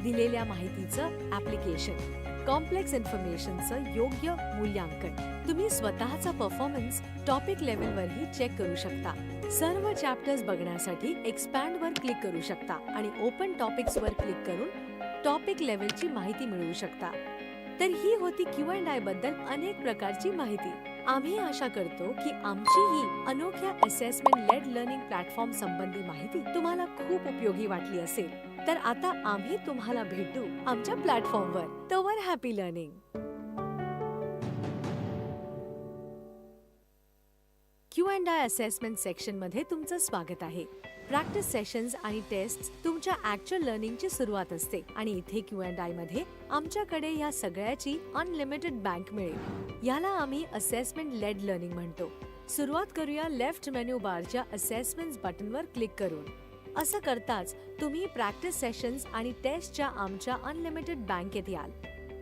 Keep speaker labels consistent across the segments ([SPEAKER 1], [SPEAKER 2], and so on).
[SPEAKER 1] दिलेल्या माहितीचं application, complex इन्फॉर्मेशनचं योग्य मूल्यांकन. तुम्ही स्वतःचा परफॉर्मन्स टॉपिक लेवलवरही चेक करू शकता. सर्व चॅप्टर्स बघण्यासाठी एक्सपॅन्ड वर क्लिक करू शकता आणि ओपन टॉपिक्स वर क्लिक करून टॉपिक लेवलची माहिती मिळवू शकता. तर ही होती Q&I बद्दल अनेक प्रकारची माहिती. आम्ही आशा करतो की आमची ही अनोख्या असेसमेंट लेड लर्निंग प्लॅटफॉर्म संबंधी माहिती तुम्हाला खूप उपयोगी वाटली असेल. तर आता आम्ही तुम्हाला भेटू आमच्या प्लॅटफॉर्मवर. तोवर happy learning. Q&I assessment section मध्ये तुमचं स्वागत आहे. प्रॅक्टिस सेशन्स आणि टेस्ट्स तुमच्या ऍक्च्युअल लर्निंगची सुरुवात असते आणि इथे Q&I मध्ये आमच्याकडे या सगळ्याची अनलिमिटेड बँक मिळेल. याला आम्ही असेसमेंट लेड लर्निंग म्हणतो. सुरुवात करूया लेफ्ट मेन्यू बारच्या असेसमेंट्स बटनवर क्लिक करून. असं करताच तुम्ही प्रॅक्टिस सेशन्स आणि टेस्टच्या आमच्या अनलिमिटेड बँकेत याल.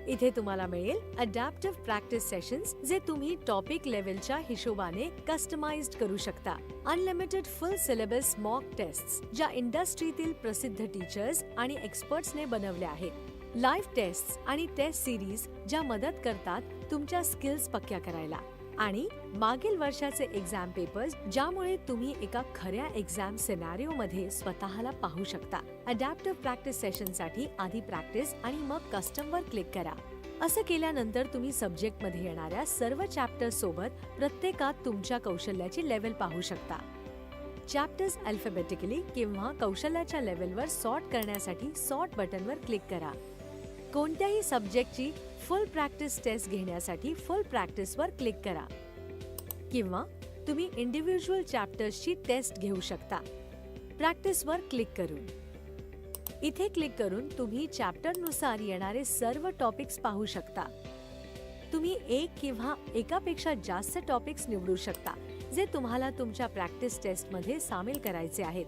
[SPEAKER 1] इथे तुम्हाला मिळेल अडॅप्टिव्ह प्रॅक्टिस सेशन्स, जे तुम्ही टॉपिक लेवलच्या हिशोबाने कस्टमाइज्ड करू शकता. Unlimited full syllabus mock tests, ज्या इंडस्ट्रीतील प्रसिद्ध टीचर्स आणि एक्सपर्ट्सने बनवल्या आहेत. लाईव्ह टेस्ट्स आणि टेस्ट सिरीज, ज्या मदत करतात तुमच्या स्किल्स पक्क्या करायला. आणि मागील वर्षाचे एक्झाम पेपर्स, ज्यामुळे तुम्ही एका खऱ्या एक्झाम सिनॅरिओ मध्ये स्वतःला पाहू शकता. अडॅप्टिव्ह प्रॅक्टिस सेशनसाठी आधी प्रॅक्टिस आणि मग कस्टम वर क्लिक करा. असं केल्यानंतर तुम्ही सब्जेक्ट मध्ये येणाऱ्या सर्व चॅप्टर्स सोबत प्रत्येकात तुमच्या कौशल्याची लेवल पाहू शकता. चॅप्टर्स अल्फाबेटिकली किंवा कौशल्याच्या लेवलवर सॉर्ट करण्यासाठी सॉर्ट बटनवर क्लिक करा. कोणत्याही सब्जेक्टची फुल प्रॅक्टिस टेस्ट घेण्यासाठी फुल प्रॅक्टिस वर क्लिक करा किंवा तुम्ही इंडिव्हिज्युअल चॅप्टर्सची टेस्ट घेऊ शकता. प्रॅक्टिस वर क्लिक करून इथे क्लिक करून तुम्ही चॅप्टरनुसार येणारे सर्व टॉपिक्स पाहू शकता. तुम्ही एक किंवा एकापेक्षा जास्त टॉपिक्स निवडू शकता, जे तुम्हाला तुमच्या प्रॅक्टिस टेस्ट मध्ये सामील करायचे आहेत.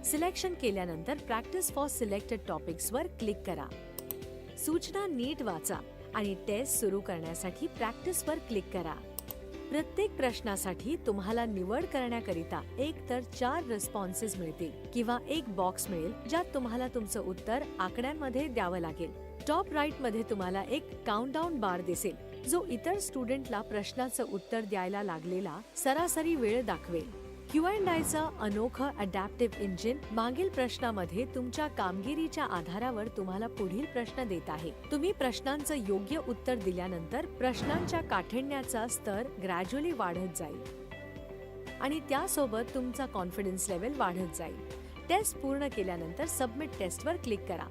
[SPEAKER 1] सिलेक्शन केल्यानंतर practice for selected topics were click करा. सूचना नीट वाचा आणि टेस्ट सुरू करण्यासाठी प्रॅक्टिस वर क्लिक करा. प्रत्येक प्रश्नासाठी तुम्हाला निवड करण्याकरिता एक तर 4 रिस्पॉन्सेस मिळतील किंवा एक बॉक्स मिळेल, ज्यात तुम्हाला तुमचं उत्तर आकड्यांमध्ये द्यावं लागेल. टॉप राईट मध्ये तुम्हाला एक काउंटडाऊन बार दिसेल, जो इतर स्टुडंटला प्रश्नाचं उत्तर द्यायला लागलेला सरासरी वेळ दाखवेल. Q&Iचं अनोखं अडॅप्टिव्ह इंजिन मागील प्रश्नामध्ये तुमच्या कामगिरीच्या आधारावर तुम्हाला पुढील प्रश्न देत आहे. तुम्ही प्रश्नांचं योग्य उत्तर दिल्यानंतर प्रश्नांच्या काठिण्याचा स्तर ग्रॅज्युअली वाढत जाईल आणि त्यासोबत तुमचा कॉन्फिडन्स लेवल वाढत जाईल. टेस्ट पूर्ण केल्यानंतर सबमिट टेस्टवर क्लिक करा.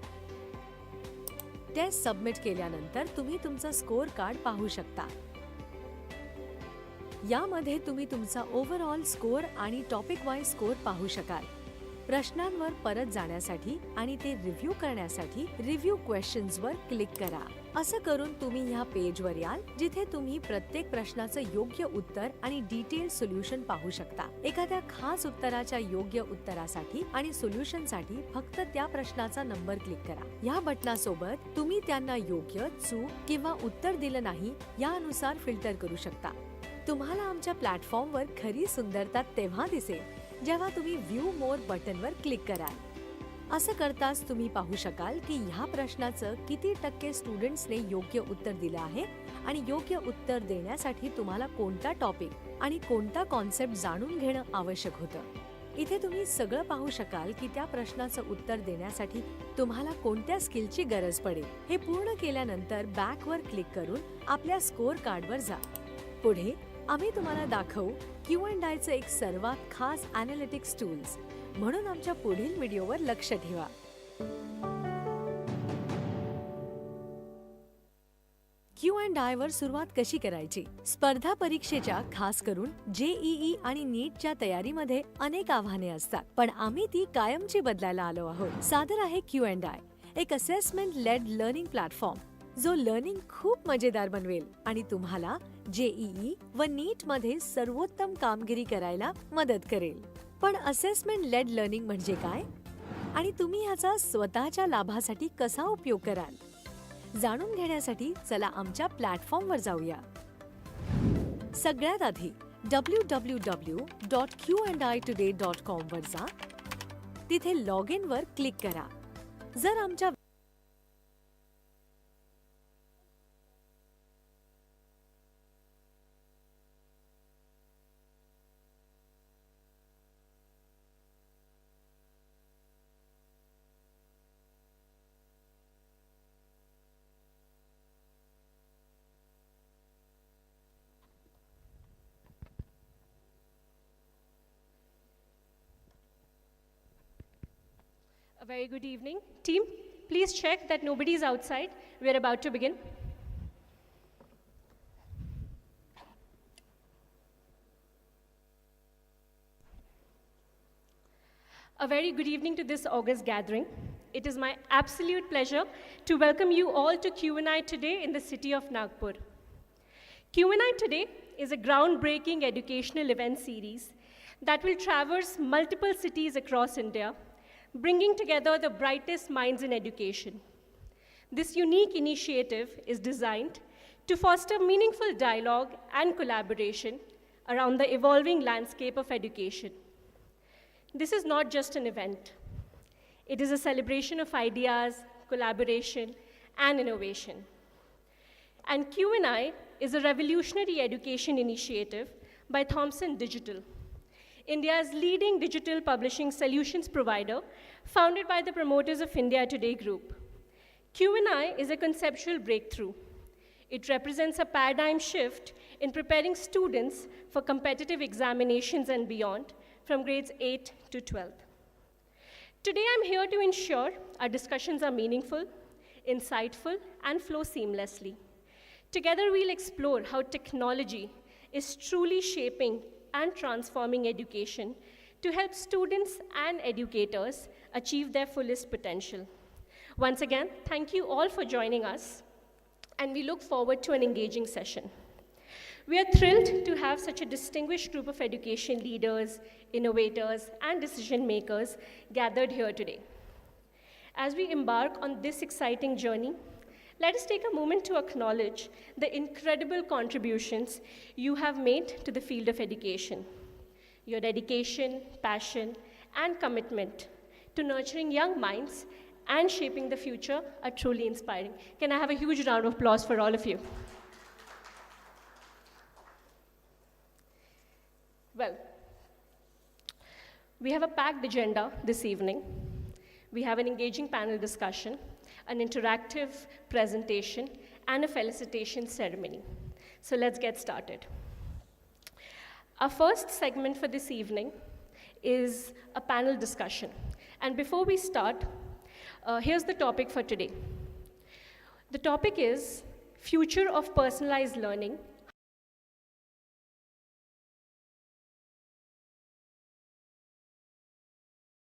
[SPEAKER 1] टेस्ट सबमिट केल्यानंतर तुम्ही तुमचा स्कोअर कार्ड पाहू शकता. यामध्ये तुम्ही तुमचा ओव्हरऑल स्कोअर आणि टॉपिक वाईज स्कोअर पाहू शकाल. प्रश्नांवर परत जाण्यासाठी आणि ते रिव्ह्यू करण्यासाठी रिव्ह्यू क्वेश्चन्स वर क्लिक करा. असं करून तुम्ही ह्या पेजवर याल, जिथे तुम्ही प्रत्येक प्रश्नाचं योग्य उत्तर आणि डिटेल सोल्युशन पाहू शकता. एखाद्या खास उत्तराच्या योग्य उत्तरासाठी आणि सोल्युशनसाठी फक्त त्या प्रश्नाचा नंबर क्लिक करा. या बटनासोबत तुम्ही त्यांना योग्य, चूक किंवा उत्तर दिलं नाही यानुसार फिल्टर करू शकता. तुम्हाला आमच्या प्लॅटफॉर्मवर खरी सुंदरता तेव्हा दिसेल जेव्हा तुम्ही व्ह्यू मोर बटनवर क्लिक कराल. असं करताच तुम्ही पाहू शकाल की ह्या प्रश्नाचं किती टक्के स्टुडंट्सने योग्य उत्तर दिलं आहे आणि योग्य उत्तर देण्यासाठी तुम्हाला कोणता टॉपिक आणि कोणता कॉन्सेप्ट जाणून घेणं आवश्यक होतं. इथे तुम्ही सगळं पाहू शकाल की त्या प्रश्नाचं उत्तर देण्यासाठी तुम्हाला कोणत्या स्किलची गरज पडेल. हे पूर्ण केल्यानंतर बॅकवर क्लिक करून आपल्या स्कोअर कार्डवर जा. पुढे आम्ही तुम्हाला दाखवू Q&Iचं एक सर्वात खास अॅनालिटिक्स टूल्स. म्हणून आमच्या पुढील व्हिडिओवर लक्ष ठेवा. Q&I वर सुरुवात कशी करायची? स्पर्धा परीक्षेच्या खास करून JEE आणि नीटच्या तयारीमध्ये अनेक आव्हाने असतात, पण आम्ही ती कायमची बदलायला आलो आहोत. सादर आहे Q&I, एक असेसमेंट लेड लर्निंग प्लॅटफॉर्म, जो लर्निंग खूप मजेदार बनवेल आणि तुम्हाला JEE व नीट मध्ये सर्वोत्तम कामगिरी करायला मदत करेल. पण असेसमेंट लेड लर्निंग म्हणजे काय आणि तुम्ही ह्याचा स्वतःच्या लाभासाठी कसा उपयोग कराल? जाणून घेण्यासाठी चला आमच्या प्लॅटफॉर्मवर जाऊया. सगळ्यात आधी www.qanditoday.com वर जा. तिथे लॉग इन वर क्लिक करा. जर आमच्या
[SPEAKER 2] A very good evening. Team, please check that nobody is outside. We're about to begin. A very good evening to this August gathering. It is my absolute pleasure to welcome you all to Q&I Today in the city of Nagpur. Q&I Today is a groundbreaking educational event series that will traverse multiple cities across India, bringing together the brightest minds in education. This unique initiative is designed to foster meaningful dialogue and collaboration around the evolving landscape of education. This is not just an event. It is a celebration of ideas, collaboration, and innovation. And Q&I is a revolutionary education initiative by Thomson Digital, India's leading digital publishing solutions provider, founded by the promoters of India Today Group. Q&I is a conceptual breakthrough. It represents a paradigm shift in preparing students for competitive examinations and beyond, from grades 8 to 12. Today, I'm here to ensure our discussions are meaningful, insightful, and flow seamlessly. Together, we'll explore how technology is truly shaping and transforming education to help students and educators achieve their fullest potential. Once again, thank you all for joining us, and we look forward to an engaging session. We are thrilled to have such a distinguished group of education leaders, innovators, and decision makers gathered here today. As we embark on this exciting journey, let us take a moment to acknowledge the incredible contributions you have made to the field of education. Your dedication, passion, and commitment to nurturing young minds and shaping the future are truly inspiring. Can I have a huge round of applause for all of you? Well, we have a packed agenda this evening. We have an engaging panel discussion, an interactive presentation, and a felicitation ceremony. So let's get started. Our first segment for this evening is a panel discussion. And before we start, here's the topic for today. The topic is Future of Personalized Learning.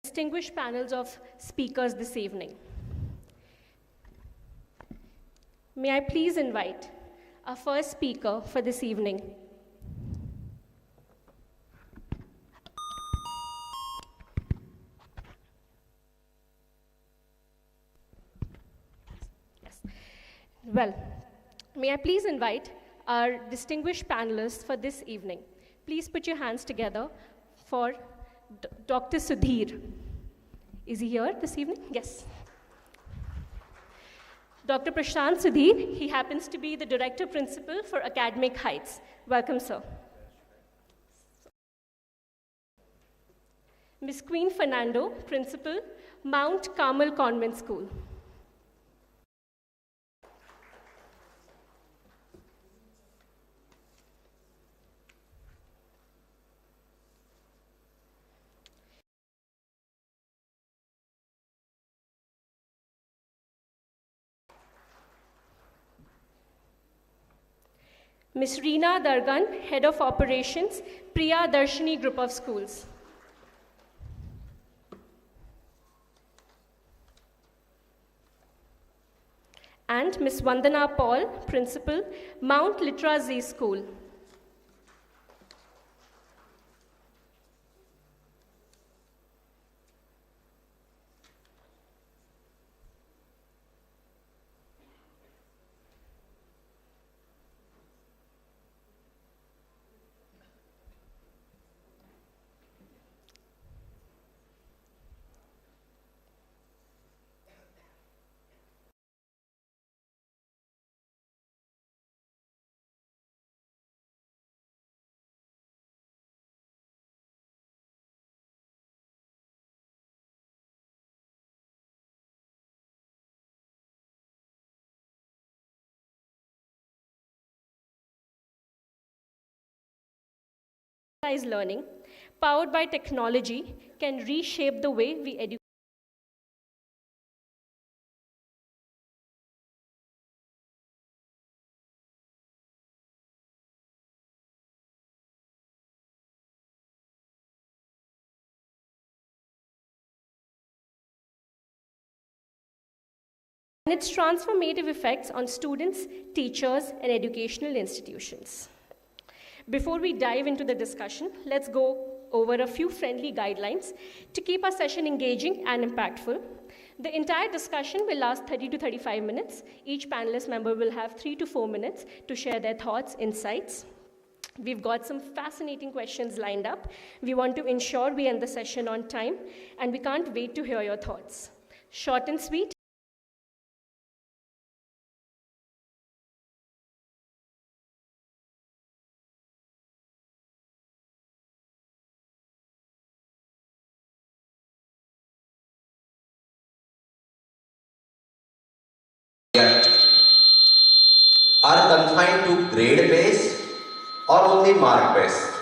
[SPEAKER 2] Distinguished panels of speakers this evening. May I please invite our first speaker for this evening. Yes. Well, may I please invite our distinguished panelists for this evening. Please put your hands together for Dr. Sudhir. Is he here this evening? Yes. Dr. Prashant Sudhir, he happens to be the Director Principal for Academic Heights. Welcome, sir. Ms. Queen Fernando, Principal, Mount Carmel Convent School. Ms. Reena Dargan, Head of Operations, Priya Darshini Group of Schools. And Ms. Vandana Paul, Principal, Mount Litra Z School. Learning, powered by technology, can reshape the way we educate. and its transformative effects on students, teachers, and educational institutions. Before we dive into the discussion, let's go over a few friendly guidelines to keep our session engaging and impactful. The entire discussion will last 30 to 35 minutes. Each panelist member will have 3 to 4 minutes to share their thoughts, insights. We've got some fascinating questions lined up. We want to ensure we end the session on time, and we can't wait to hear your thoughts. Short and sweet.
[SPEAKER 3] Are confined to grade based or only mark based.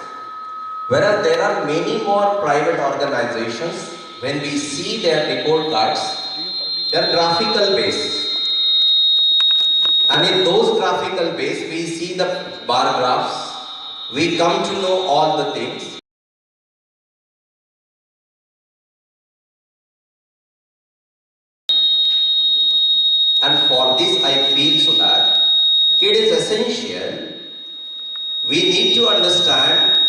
[SPEAKER 3] Whereas there are many more private organizations, when we see their report cards, they are graphical based. And in those graphical based, we see the bar graphs, we come to know all the things. And for this, I feel so that it is essential. We need to understand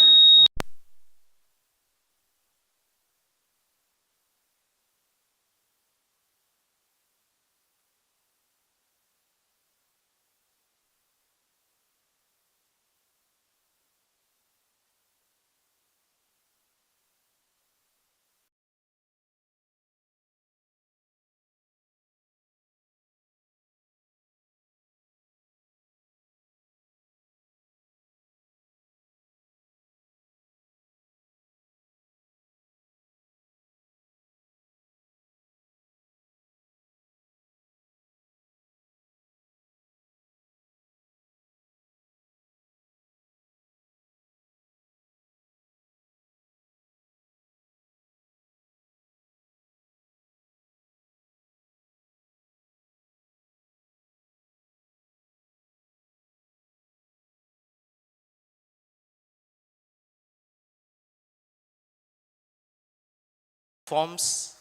[SPEAKER 4] forms,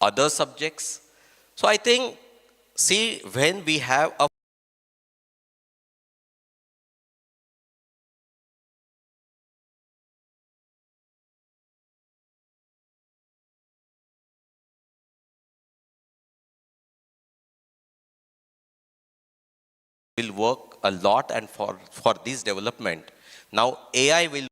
[SPEAKER 4] other subjects. So I think, see, when we have a will work a lot and for this development. Now AI will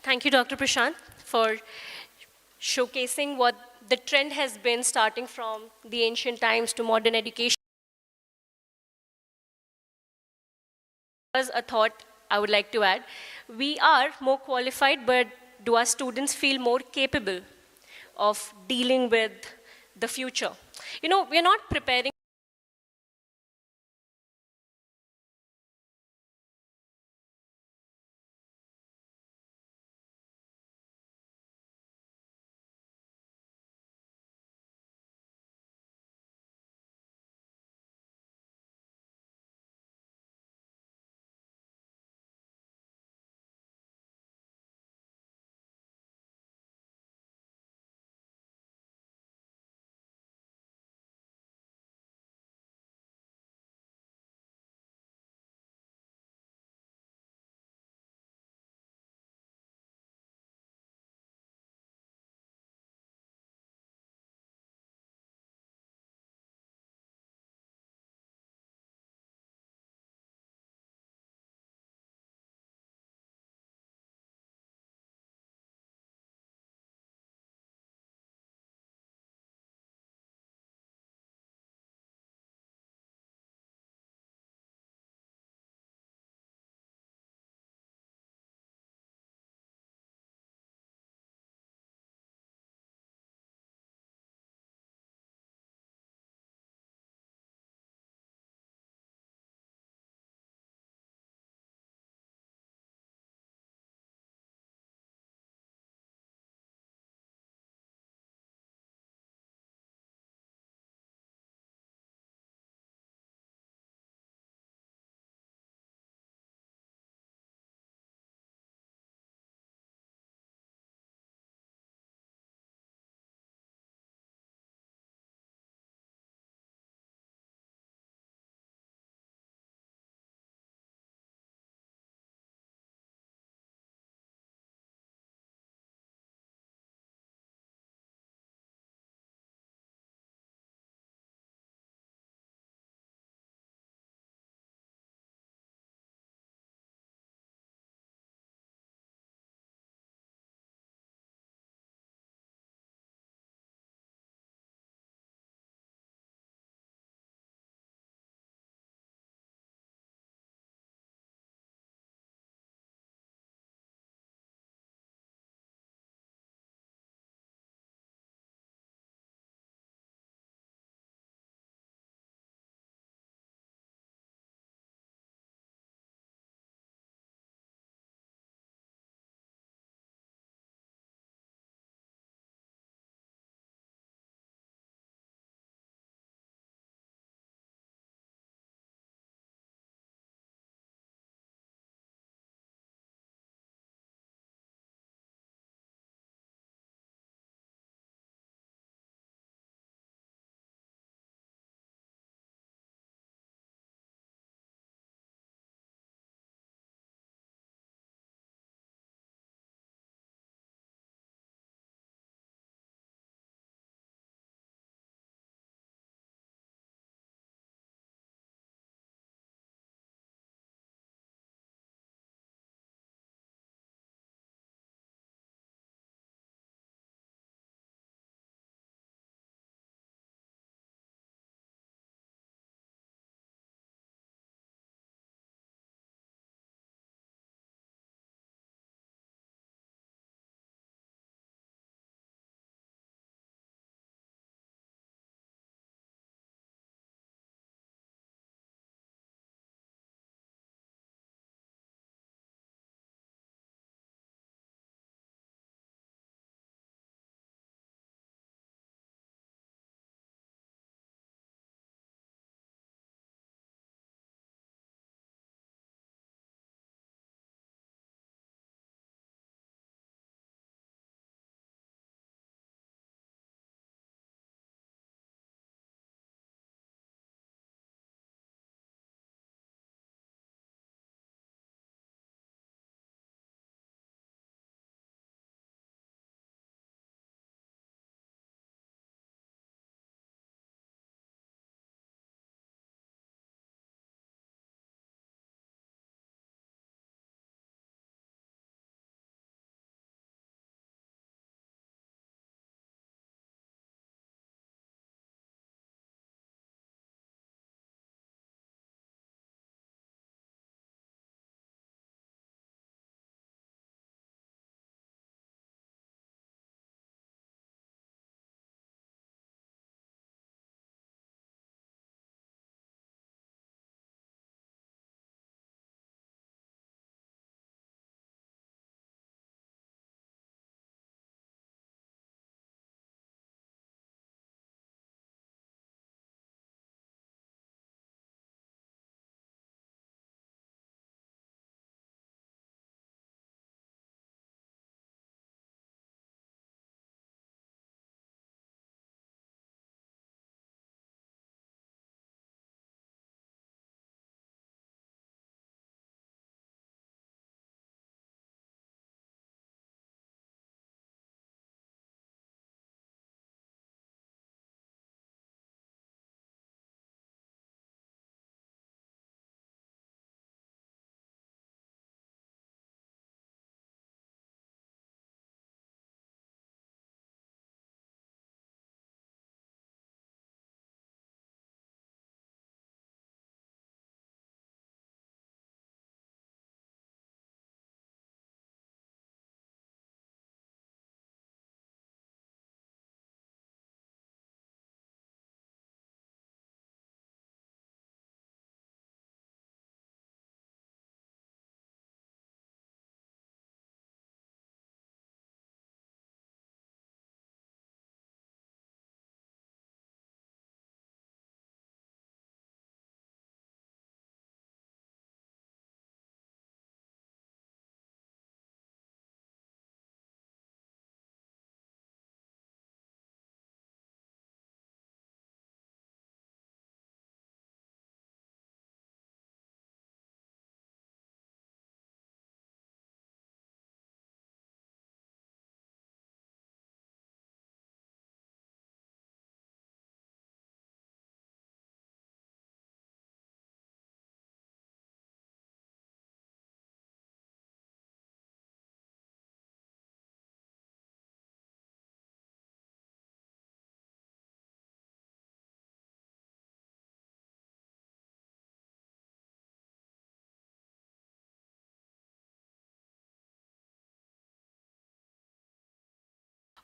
[SPEAKER 2] Thank you, Dr. Prashant, for showcasing what the trend has been starting from the ancient times to modern education. As a thought I would like to add, we are more qualified, but do our students feel more capable of dealing with the future? You know, we're not preparing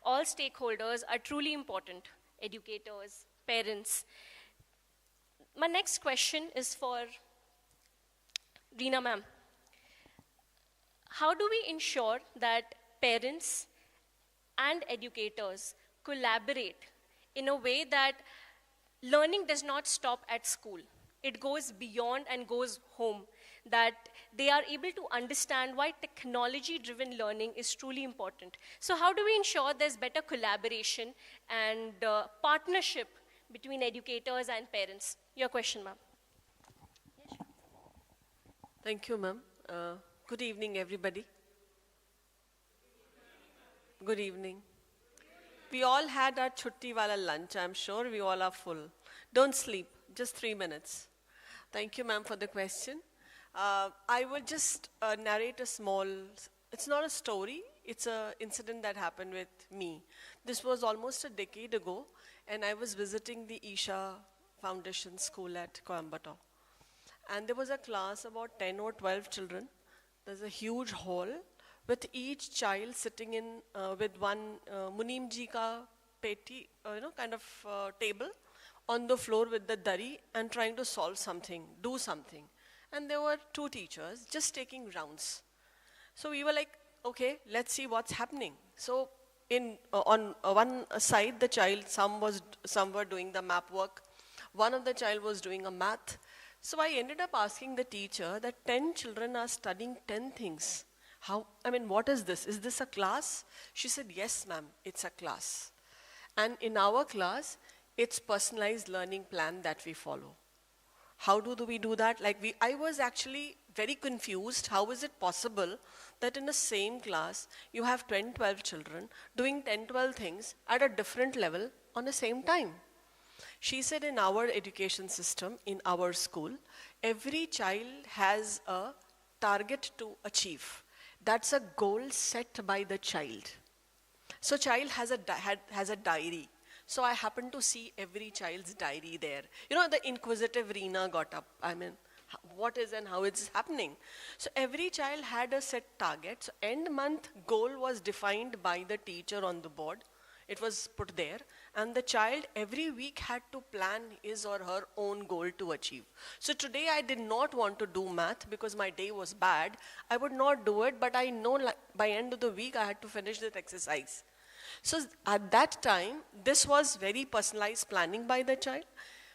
[SPEAKER 2] all stakeholders are truly important, educators, parents. My next question is for Reena ma'am. How do we ensure that parents and educators collaborate in a way that learning does not stop at school? It goes beyond and goes home, that they are able to understand why technology-driven learning is truly important. So how do we ensure there's better collaboration and partnership between educators and parents? Your question, ma'am.
[SPEAKER 5] Thank you, ma'am. Good evening, everybody. Good evening. We all had our chutti wala lunch. I'm sure we all are full. Don't sleep. Just 3 minutes. Thank you, ma'am, for the question. I will just narrate a small, it's not a story, it's an incident that happened with me. This was almost a decade ago, and I was visiting the Isha Foundation School at Coimbatore. And there was a class about 10 or 12 children. There's a huge hall with each child sitting in with one Munim ji ka peti, kind of table on the floor with the dari and trying to solve something, do something. And there were 2 teachers just taking rounds. So we were like, okay, let's see what's happening. So on one side, the child, some were doing the map work. One of the child was doing a math. So I ended up asking the teacher that 10 children are studying 10 things. What is this? Is this a class? She said, yes, ma'am, it's a class. And in our class, it's personalized learning plan that we follow. How do we do that? I was actually very confused. How is it possible that in the same class, you have 10, 12 children doing 10, 12 things at a different level on the same time? She said in our education system, in our school, every child has a target to achieve. That's a goal set by the child. So child has a diary. So I happened to see every child's diary there. The inquisitive Reena got up. What is and how it's happening. So every child had a set target. So end month goal was defined by the teacher on the board. It was put there. And the child every week had to plan his or her own goal to achieve. So today I did not want to do math because my day was bad. I would not do it, but I know by end of the week I had to finish that exercise. So at that time, this was very personalized planning by the child.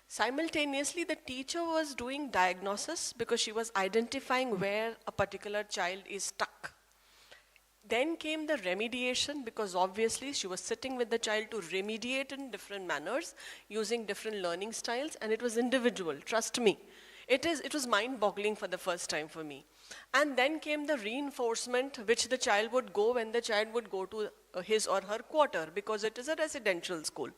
[SPEAKER 5] Simultaneously, the teacher was doing diagnosis because she was identifying where a particular child is stuck. Then came the remediation because obviously she was sitting with the child to remediate in different manners using different learning styles, and it was individual, trust me. It was mind-boggling for the first time for me. And then came the reinforcement which the child would go when the child would go to his or her quarter because it is a residential school.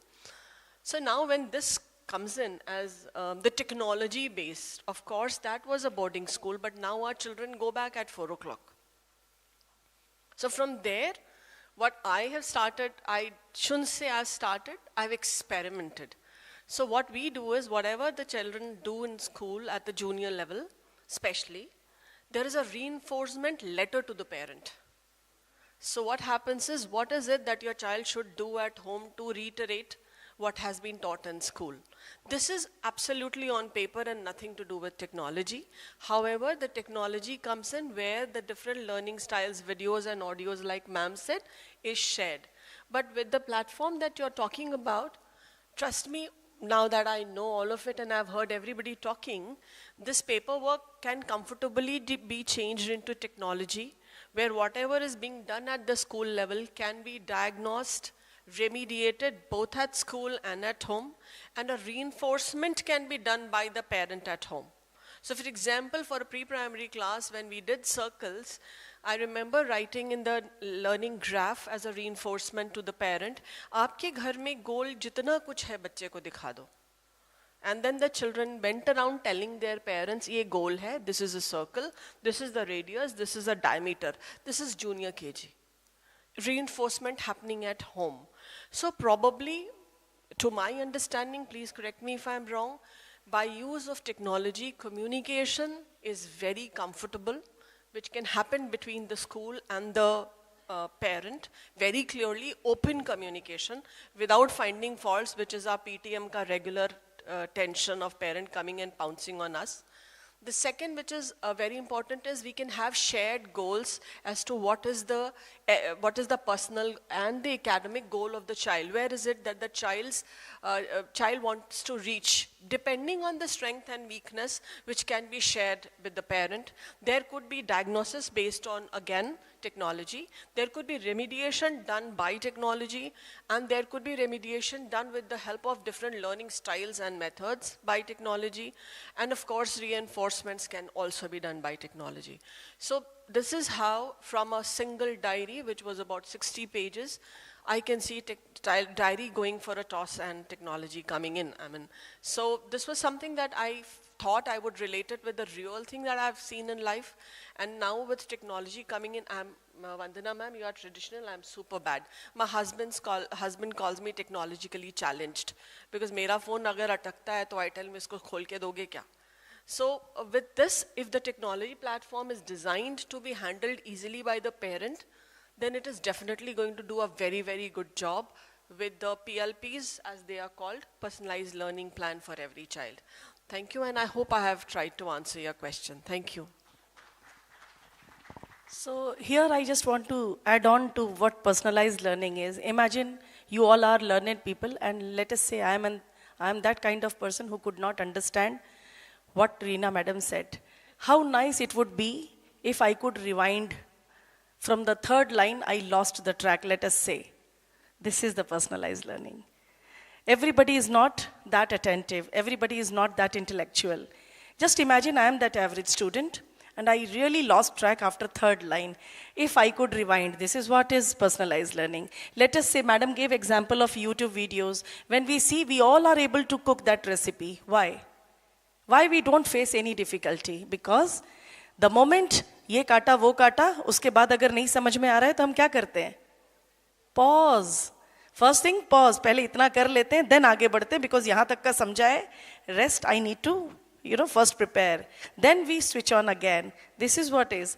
[SPEAKER 5] So now when this comes in as the technology based, of course that was a boarding school, but now our children go back at 4 o'clock. So from there, what I have started, I shouldn't say I've started, I've experimented. So what we do is whatever the children do in school at the junior level, especially, there is a reinforcement letter to the parent. So what happens is, what is it that your child should do at home to reiterate what has been taught in school? This is absolutely on paper and nothing to do with technology. However, the technology comes in where the different learning styles, videos and audios, like ma'am said, is shared. But with the platform that you're talking about, trust me, now that I know all of it and I've heard everybody talking, this paperwork can comfortably be changed into technology, where whatever is being done at the school level can be diagnosed, remediated both at school and at home, and a reinforcement can be done by the parent at home. So for example, for a pre-primary class, when we did circles, I remember writing in the learning graph as a reinforcement to the parent, आपके घर में गोल जितना कुछ है बच्चे को दिखा दो. And then the children went around telling their parents, ये goal है, this is a circle, this is the radius, this is a diameter, this is junior KG. Reinforcement happening at home. So probably, to my understanding, please correct me if I'm wrong, by use of technology, communication is very comfortable, which can happen between the school and the parent very clearly, open communication without finding faults, which is our PTM ka regular tension of parent coming and pouncing on us. The second, which is very important, is we can have shared goals as to what is the personal and the academic goal of the child. Where is it that the child wants to reach, depending on the strength and weakness, which can be shared with the parent. There could be diagnosis based on, again, technology. There could be remediation done by technology, and there could be remediation done with the help of different learning styles and methods by technology. And of course, reinforcements can also be done by technology. So this is how, from a single diary, which was about 60 pages, I can see diary going for a toss and technology coming in. So this was something that I thought I would relate it with the real thing that I've seen in life. And now with technology coming in, Vandana ma'am, you are traditional, I'm super bad. My husband calls me technologically challenged, because mera phone agar atakta hai, to I tell him, isko khol ke doge kya? So with this, if the technology platform is designed to be handled easily by the parent, then it is definitely going to do a very, very good job with the PLPs, as they are called, personalized learning plan for every child. Thank you, and I hope I have tried to answer your question. Thank you.
[SPEAKER 6] So here I just want to add on to what personalized learning is. Imagine you all are learned people, and let us say I am that kind of person who could not understand what Reena madam said. How nice it would be if I could rewind from the third line, I lost the track, let us say. This is the personalized learning. Everybody is not that attentive. Everybody is not that intellectual. Just imagine I am that average student, and I really lost track after third line. If I could rewind, this is what is personalized learning. Let us say, madam gave example of YouTube videos. When we see, we all are able to cook that recipe. Why? Why we don't face any difficulty? Because the moment ये काटा वो काटा, उसके बाद अगर नहीं समझ में आ रहा है तो हम क्या करते हैं? Pause. First thing, pause. पहले इतना कर लेते हैं, then आगे बढ़ते हैं, because यहाँ तक का समझा है. Rest I need to, first prepare. Then we switch on again. This is what is.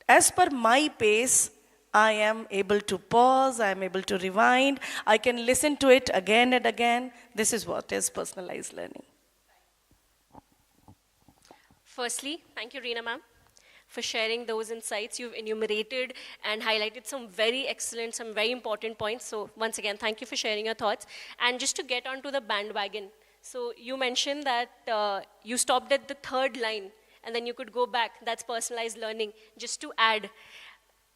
[SPEAKER 6] As per my pace, I am able to pause, I am able to rewind, I can listen to it again and again. This is what is personalized learning.
[SPEAKER 2] Firstly, thank you, Reena ma'am, for sharing those insights. You've enumerated and highlighted some very excellent, some very important points. So once again, thank you for sharing your thoughts. And just to get onto the bandwagon, so you mentioned that you stopped at the third line and then you could go back. That's personalized learning. Just to add,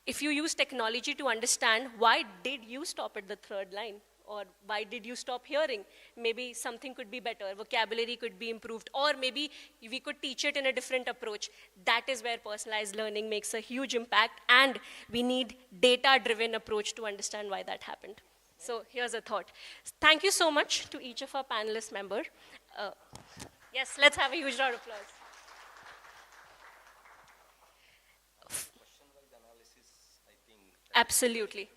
[SPEAKER 2] if you use technology to understand why did you stop at the third line, or why did you stop hearing? Maybe something could be better, vocabulary could be improved, or maybe we could teach it in a different approach. That is where personalized learning makes a huge impact, and we need data-driven approach to understand why that happened. So here's a thought. Thank you so much to each of our panelist members. Yes, let's have a huge round of applause. Absolutely.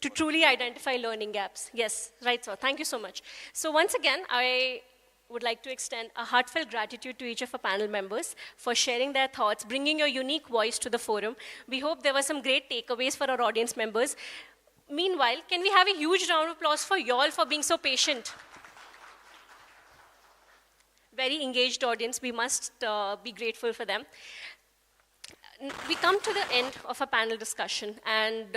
[SPEAKER 2] To truly identify learning gaps. Yes, right, sir. Thank you so much. So once again, I would like to extend a heartfelt gratitude to each of our panel members for sharing their thoughts, bringing your unique voice to the forum. We hope there were some great takeaways for our audience members. Meanwhile, can we have a huge round of applause for y'all for being so patient? Very engaged audience. We must be grateful for them. We come to the end of a panel discussion, and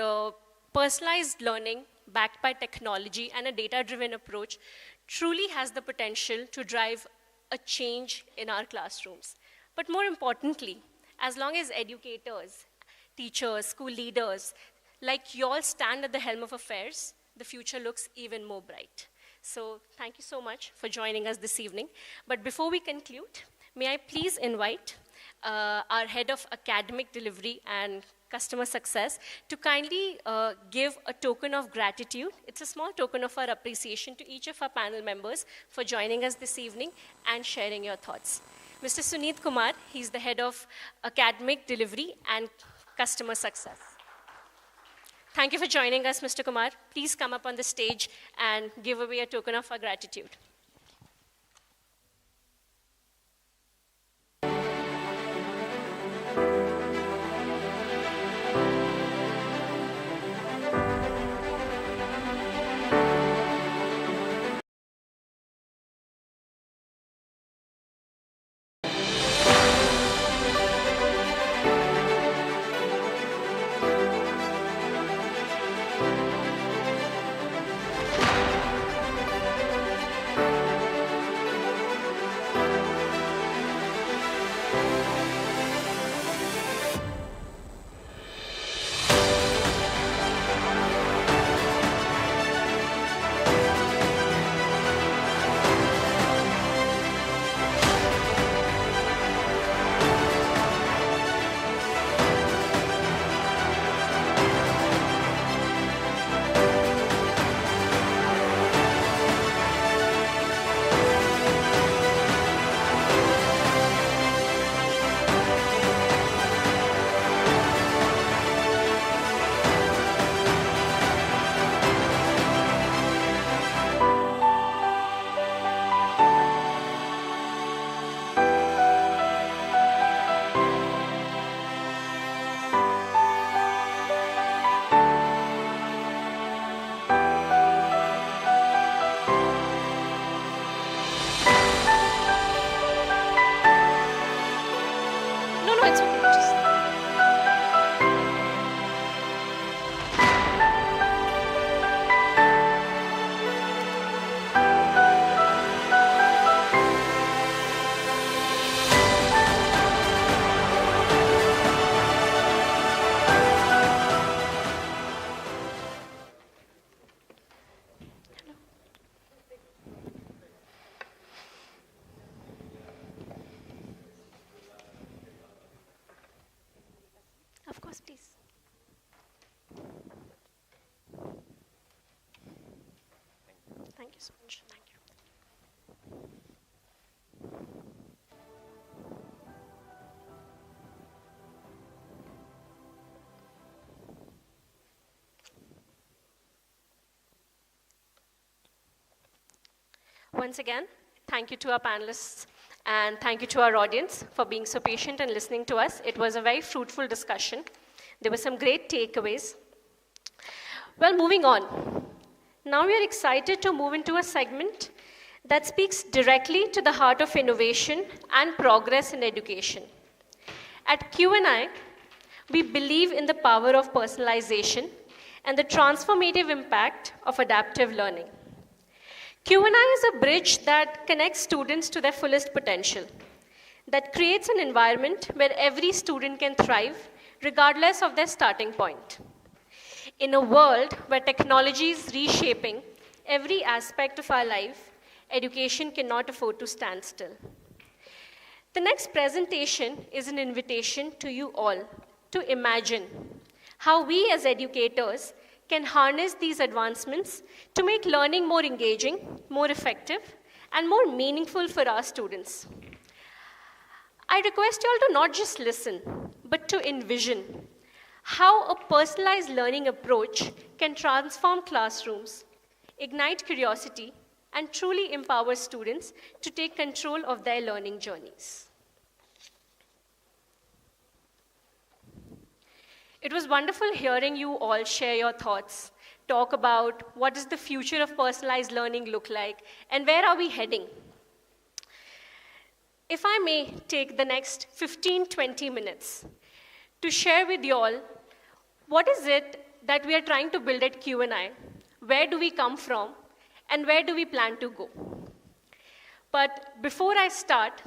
[SPEAKER 2] personalized learning backed by technology and a data-driven approach truly has the potential to drive a change in our classrooms. But more importantly, as long as educators, teachers, school leaders, like you all stand at the helm of affairs, the future looks even more bright. So thank you so much for joining us this evening. But before we conclude, may I please invite our head of academic delivery and customer success to kindly give a token of gratitude. It's a small token of our appreciation to each of our panel members for joining us this evening and sharing your thoughts. Mr. Suneet Kumar, he's the head of academic delivery and customer success. Thank you for joining us, Mr. Kumar. Please come up on the stage and give away a token of our gratitude. course, please. Thank you so much. Thank you. Once again, thank you to our panelists and thank you to our audience for being so patient and listening to us. It was a very fruitful discussion. There were some great takeaways. Well, moving on. Now we are excited to move into a segment that speaks directly to the heart of innovation and progress in education. At Q&I, we believe in the power of personalization and the transformative impact of adaptive learning. Q&I is a bridge that connects students to their fullest potential, that creates an environment where every student can thrive regardless of their starting point. In a world where technology is reshaping every aspect of our life, education cannot afford to stand still. The next presentation is an invitation to you all to imagine how we as educators can harness these advancements to make learning more engaging, more effective, and more meaningful for our students. I request you all to not just listen, but to envision how a personalized learning approach can transform classrooms, ignite curiosity, and truly empower students to take control of their learning journeys. It was wonderful hearing you all share your thoughts, talk about what does the future of personalized learning look like, and where are we heading. If I may take the next 15-20 minutes to share with you all what is it that we are trying to build at Q&I, where do we come from, and where do we plan to go. But before I start,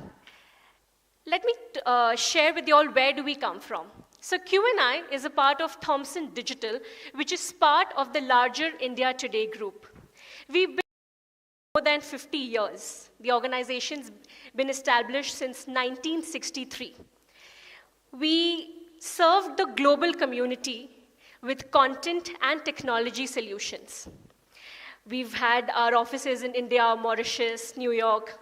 [SPEAKER 2] let me share with you all where do we come from. So Q&I is a part of Thomson Digital, which is part of the larger India Today group. We've been more than 50 years. The organization's been established since 1963. We serve the global community with content and technology solutions. We've had our offices in India, Mauritius, New York.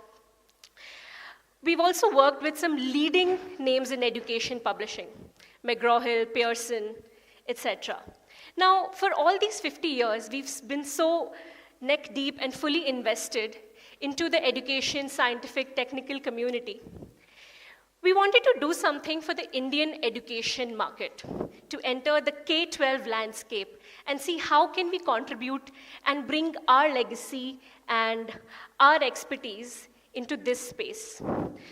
[SPEAKER 2] We've also worked with some leading names in education publishing, McGraw-Hill, Pearson, etc. Now, for all these 50 years, we've been so neck deep and fully invested into the education, scientific, technical community. We wanted to do something for the Indian education market, to enter the K-12 landscape and see how can we contribute and bring our legacy and our expertise into this space.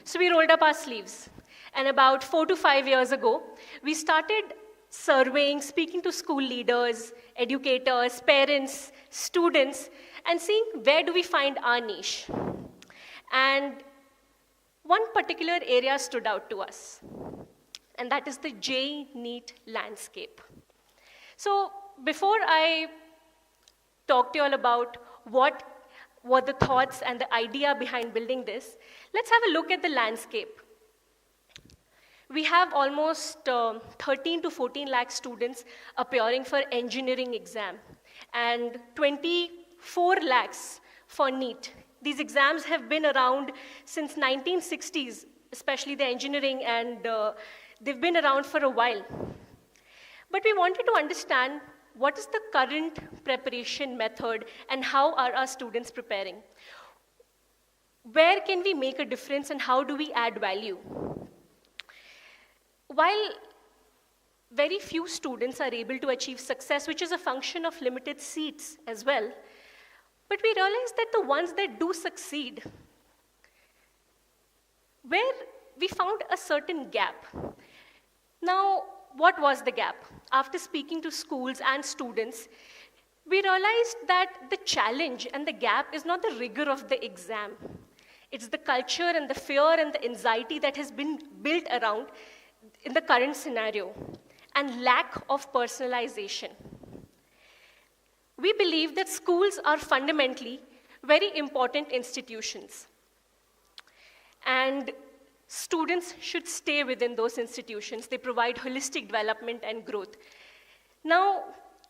[SPEAKER 2] So we rolled up our sleeves. And about 4 to 5 years ago, we started surveying, speaking to school leaders, educators, parents, students, and seeing where do we find our niche. And one particular area stood out to us, and that is the JEE-NEET landscape. So before I talk to you all about what were the thoughts and the idea behind building this, let's have a look at the landscape. We have almost 13 to 14 lakh students appearing for engineering exam and 24 lakhs for NEET. These exams have been around since 1960s, especially the engineering, and they've been around for a while. But we wanted to understand what is the current preparation method and how are our students preparing? Where can we make a difference and how do we add value? While very few students are able to achieve success, which is a function of limited seats as well, but we realized that the ones that do succeed, where we found a certain gap. Now, what was the gap? After speaking to schools and students, we realized that the challenge and the gap is not the rigor of the exam. It's the culture and the fear and the anxiety that has been built around in the current scenario, and lack of personalization. We believe that schools are fundamentally very important institutions. And students should stay within those institutions. They provide holistic development and growth. Now,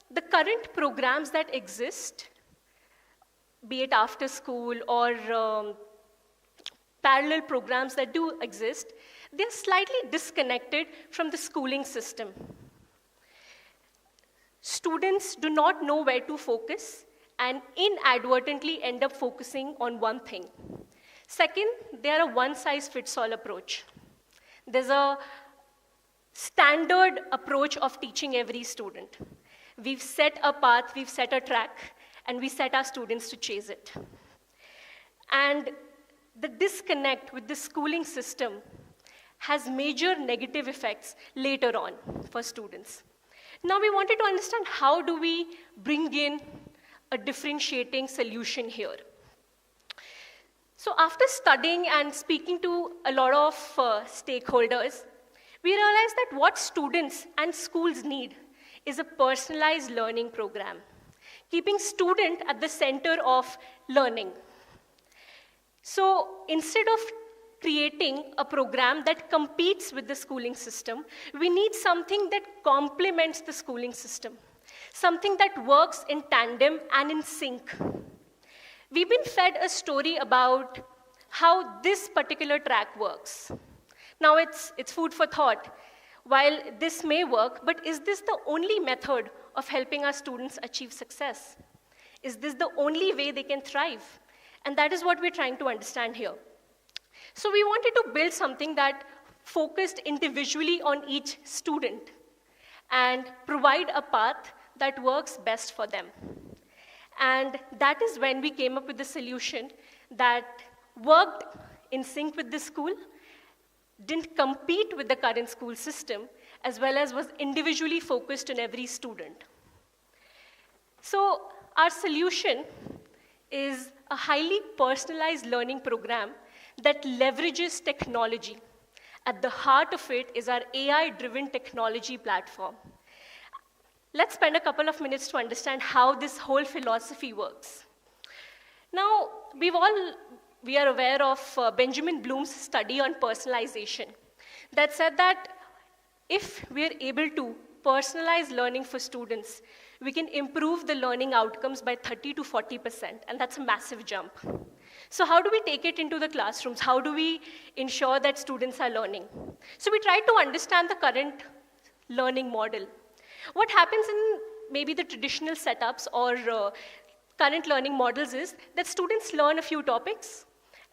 [SPEAKER 2] the current programs that exist, be it after school or parallel programs that do exist, they're slightly disconnected from the schooling system. Students do not know where to focus and inadvertently end up focusing on one thing. Second, they are a one-size-fits-all approach. There's a standard approach of teaching every student. We've set a path, we've set a track, and we set our students to chase it. And the disconnect with the schooling system has major negative effects later on for students. Now we wanted to understand how do we bring in a differentiating solution here. So after studying and speaking to a lot of stakeholders, we realized that what students and schools need is a personalized learning program, keeping student at the center of learning. So instead of creating a program that competes with the schooling system, we need something that complements the schooling system, something that works in tandem and in sync. We've been fed a story about how this particular track works. Now it's food for thought. While this may work, but is this the only method of helping our students achieve success? Is this the only way they can thrive? And that is what we're trying to understand here. So we wanted to build something that focused individually on each student and provide a path that works best for them. And that is when we came up with the solution that worked in sync with the school, didn't compete with the current school system, as well as was individually focused on every student. So our solution is a highly personalized learning program that leverages technology. At the heart of it is our AI-driven technology platform. Let's spend a couple of minutes to understand how this whole philosophy works. Now, we are aware of Benjamin Bloom's study on personalization that said that if we are able to personalize learning for students, we can improve the learning outcomes by 30 to 40%, and that's a massive jump. So how do we take it into the classrooms? How do we ensure that students are learning? So we try to understand the current learning model. What happens in maybe the traditional setups or current learning models is that students learn a few topics,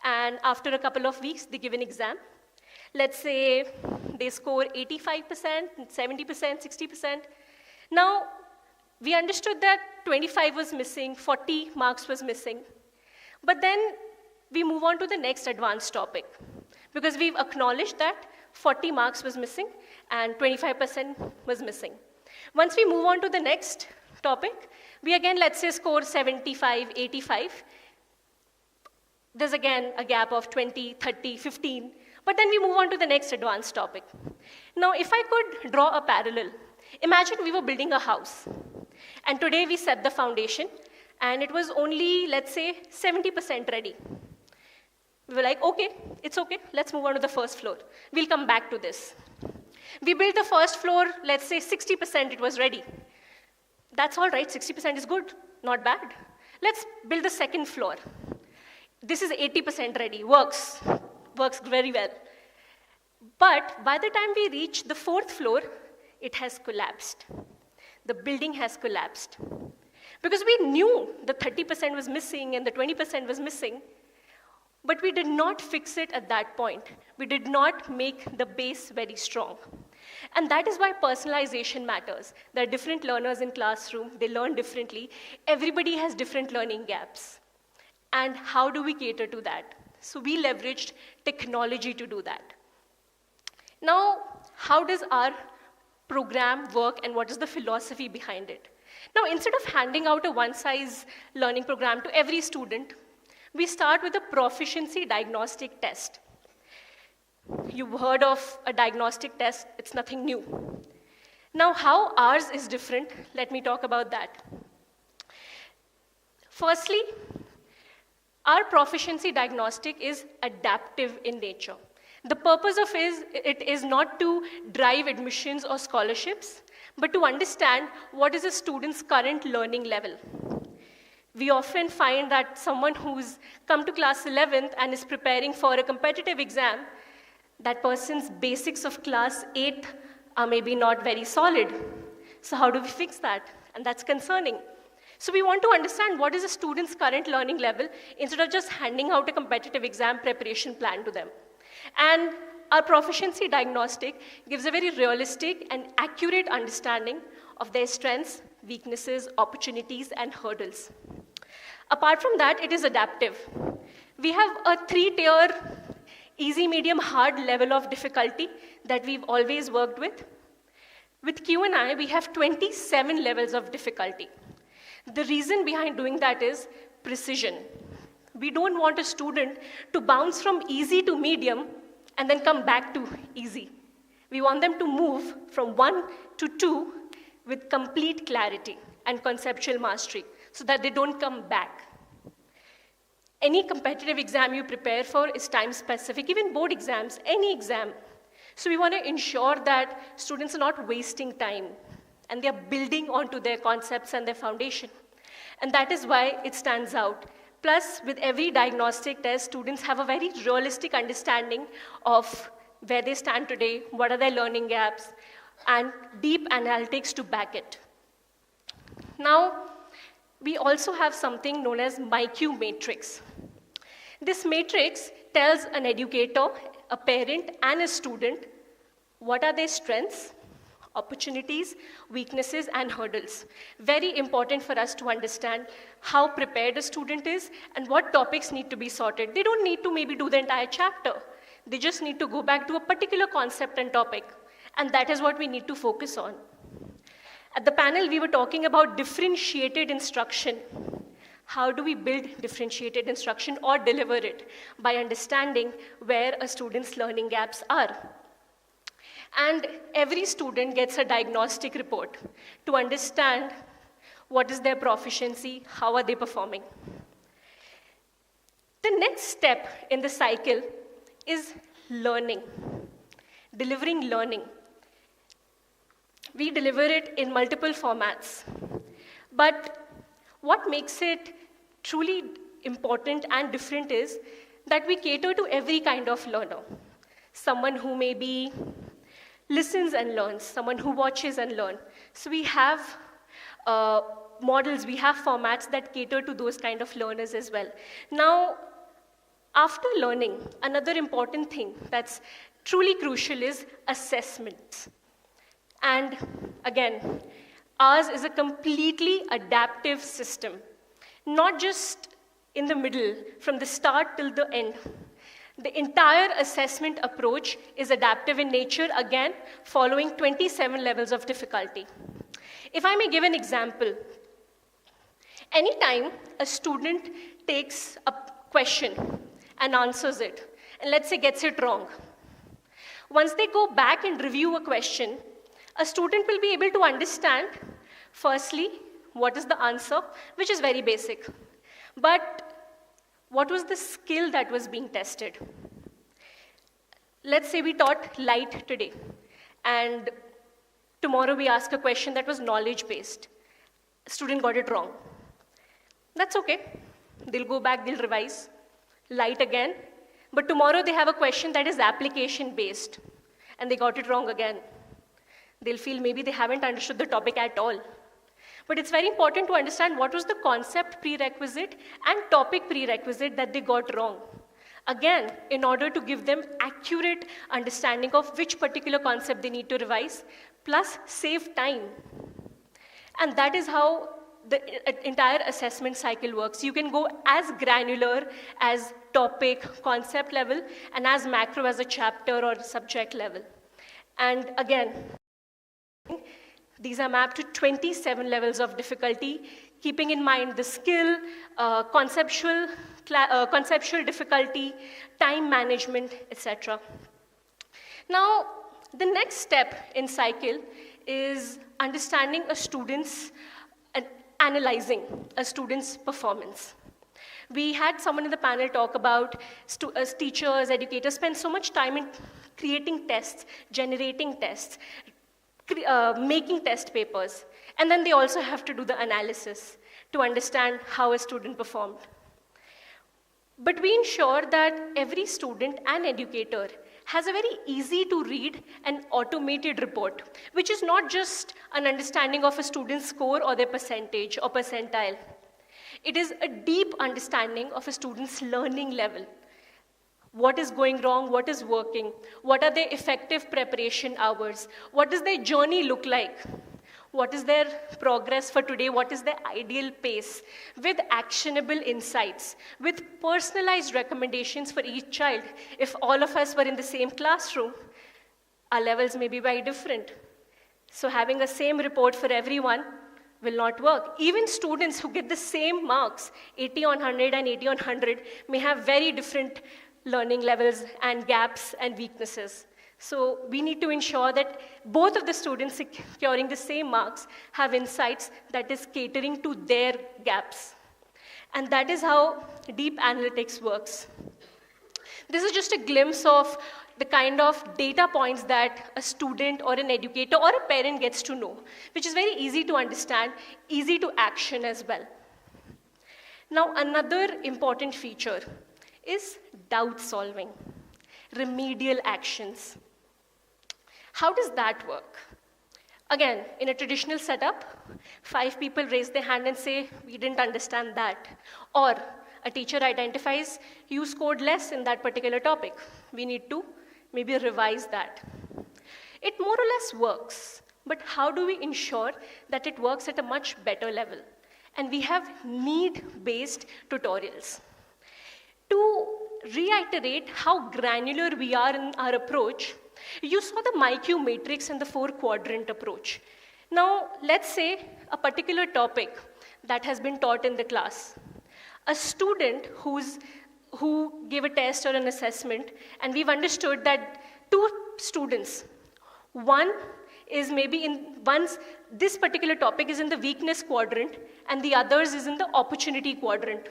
[SPEAKER 2] and after a couple of weeks, they give an exam. Let's say they score 85%, 70%, 60%. Now, we understood that 25 was missing, 40 marks was missing. But then we move on to the next advanced topic, because we've acknowledged that 40 marks was missing and 25% was missing. Once we move on to the next topic, we again, let's say, score 75, 85. There's again a gap of 20, 30, 15. But then we move on to the next advanced topic. Now, if I could draw a parallel, imagine we were building a house. And today we set the foundation, and it was only, let's say, 70% ready. We were like, okay, it's okay, let's move on to the first floor. We'll come back to this. We built the first floor, let's say 60% it was ready. That's all right, 60% is good, not bad. Let's build the second floor. This is 80% ready, works very well. But by the time we reach the fourth floor, it has collapsed. The building has collapsed. Because we knew the 30% was missing and the 20% was missing, but we did not fix it at that point. We did not make the base very strong. And that is why personalization matters. There are different learners in classroom, they learn differently. Everybody has different learning gaps. And how do we cater to that? So we leveraged technology to do that. Now, how does our program work and what is the philosophy behind it? Now, instead of handing out a one-size learning program to every student, we start with a proficiency diagnostic test. You've heard of a diagnostic test, it's nothing new. Now, how ours is different, let me talk about that. Firstly, our proficiency diagnostic is adaptive in nature. The purpose of it is not to drive admissions or scholarships, but to understand what is a student's current learning level. We often find that someone who's come to class 11th and is preparing for a competitive exam, that person's basics of class 8th are maybe not very solid. So how do we fix that? And that's concerning. So we want to understand what is a student's current learning level instead of just handing out a competitive exam preparation plan to them. And our proficiency diagnostic gives a very realistic and accurate understanding of their strengths, weaknesses, opportunities, and hurdles. Apart from that, it is adaptive. We have a 3-tier easy, medium, hard level of difficulty that we've always worked with. With Q&I, we have 27 levels of difficulty. The reason behind doing that is precision. We don't want a student to bounce from easy to medium and then come back to easy. We want them to move from 1 to 2 with complete clarity and conceptual mastery so that they don't come back. Any competitive exam you prepare for is time specific, even board exams, any exam. So we want to ensure that students are not wasting time and they are building onto their concepts and their foundation. And that is why it stands out. Plus, with every diagnostic test, students have a very realistic understanding of where they stand today, what are their learning gaps, and deep analytics to back it. Now, we also have something known as MyQ matrix. This matrix tells an educator, a parent, and a student what are their strengths, opportunities, weaknesses, and hurdles. Very important for us to understand how prepared a student is and what topics need to be sorted. They don't need to maybe do the entire chapter. They just need to go back to a particular concept and topic. And that is what we need to focus on. At the panel, we were talking about differentiated instruction. How do we build differentiated instruction or deliver it? By understanding where a student's learning gaps are. And every student gets a diagnostic report to understand what is their proficiency, how are they performing. The next step in the cycle is learning, delivering learning. We deliver it in multiple formats. But what makes it truly important and different is that we cater to every kind of learner. Someone who maybe listens and learns, someone who watches and learns. So we have models, we have formats that cater to those kind of learners as well. Now, after learning, another important thing that's truly crucial is assessments. And again, ours is a completely adaptive system, not just in the middle, from the start till the end. The entire assessment approach is adaptive in nature, again, following 27 levels of difficulty. If I may give an example, anytime a student takes a question and answers it, and let's say gets it wrong, once they go back and review a question, a student will be able to understand, firstly, what is the answer, which is very basic. But what was the skill that was being tested? Let's say we taught light today, and tomorrow we ask a question that was knowledge-based. Student got it wrong. That's okay. They'll go back, they'll revise, light again. But tomorrow they have a question that is application-based, and they got it wrong again. They'll feel maybe they haven't understood the topic at all. But it's very important to understand what was the concept prerequisite and topic prerequisite that they got wrong. Again, in order to give them accurate understanding of which particular concept they need to revise, plus save time. And that is how the entire assessment cycle works. You can go as granular as topic, concept level, and as macro as a chapter or subject level. And again, these are mapped to 27 levels of difficulty, keeping in mind the skill, conceptual difficulty, time management, etc. Now, the next step in cycle is understanding a student's, analyzing a student's performance. We had someone in the panel talk about teachers, educators spend so much time in creating tests, generating tests, making test papers. And then they also have to do the analysis to understand how a student performed. But we ensure that every student and educator has a very easy to read and automated report, which is not just an understanding of a student's score or their percentage or percentile. It is a deep understanding of a student's learning level. What is going wrong, what is working, what are their effective preparation hours, what does their journey look like, what is their progress for today, what is their ideal pace, with actionable insights, with personalized recommendations for each child. If all of us were in the same classroom, our levels may be very different. So having a same report for everyone will not work. Even students who get the same marks, 80 on 100 and 80 on 100, may have very different learning levels and gaps and weaknesses. So we need to ensure that both of the students securing the same marks have insights that is catering to their gaps. And that is how deep analytics works. This is just a glimpse of the kind of data points that a student or an educator or a parent gets to know, which is very easy to understand, easy to action as well. Now, another important feature is doubt solving, remedial actions. How does that work? Again, in a traditional setup, 5 people raise their hand and say, we didn't understand that. Or a teacher identifies, you scored less in that particular topic. We need to maybe revise that. It more or less works, but how do we ensure that it works at a much better level? And we have need-based tutorials. To reiterate how granular we are in our approach, you saw the MyQ matrix and the 4-quadrant approach. Now, let's say a particular topic that has been taught in the class. A student who gave a test or an assessment, and we've understood that 2 students, one is maybe this particular topic is in the weakness quadrant, and the others is in the opportunity quadrant.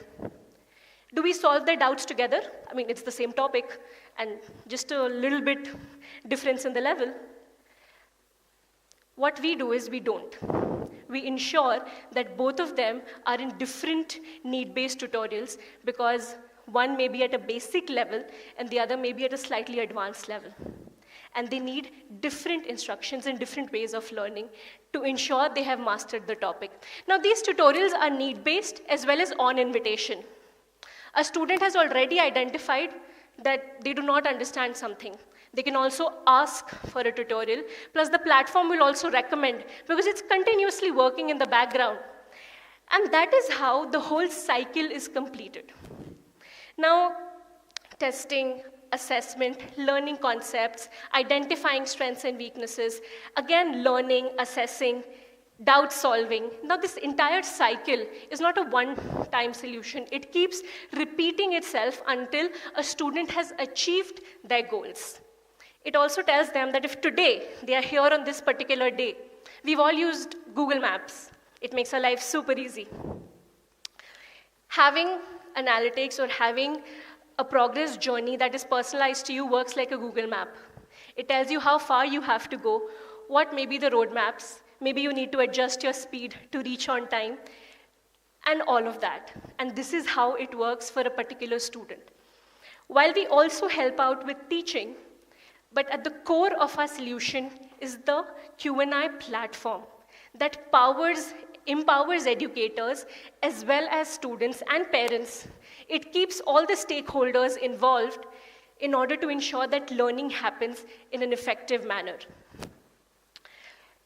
[SPEAKER 2] Do we solve their doubts together? I mean, it's the same topic, and just a little bit difference in the level. What we do is we don't. We ensure that both of them are in different need-based tutorials, because one may be at a basic level and the other may be at a slightly advanced level. And they need different instructions and different ways of learning to ensure they have mastered the topic. Now, these tutorials are need-based as well as on invitation. A student has already identified that they do not understand something. They can also ask for a tutorial, plus the platform will also recommend, because it's continuously working in the background. And that is how the whole cycle is completed. Now, testing, assessment, learning concepts, identifying strengths and weaknesses, again, learning, assessing, doubt solving. Now, this entire cycle is not a one-time solution. It keeps repeating itself until a student has achieved their goals. It also tells them that if today they are here on this particular day, we've all used Google Maps. It makes our life super easy. Having analytics or having a progress journey that is personalized to you works like a Google map. It tells you how far you have to go, what may be the roadmaps, maybe you need to adjust your speed to reach on time, and all of that. And this is how it works for a particular student. While we also help out with teaching, but at the core of our solution is the Q&I platform that empowers educators as well as students and parents. It keeps all the stakeholders involved in order to ensure that learning happens in an effective manner.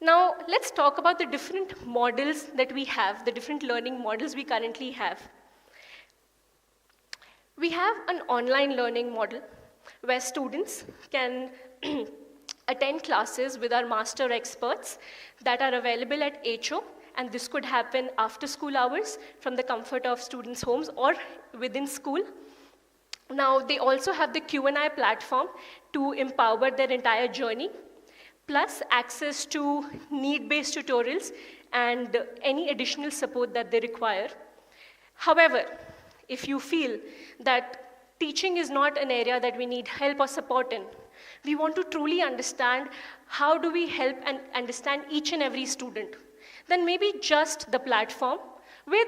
[SPEAKER 2] Now, let's talk about the different models that we have, the different learning models we currently have. We have an online learning model where students can attend classes with our master experts that are available at HO, and this could happen after school hours from the comfort of students' homes or within school. Now, they also have the Q&I platform to empower their entire journey, plus access to need-based tutorials and any additional support that they require. However, if you feel that teaching is not an area that we need help or support in, we want to truly understand how do we help and understand each and every student, then maybe just the platform with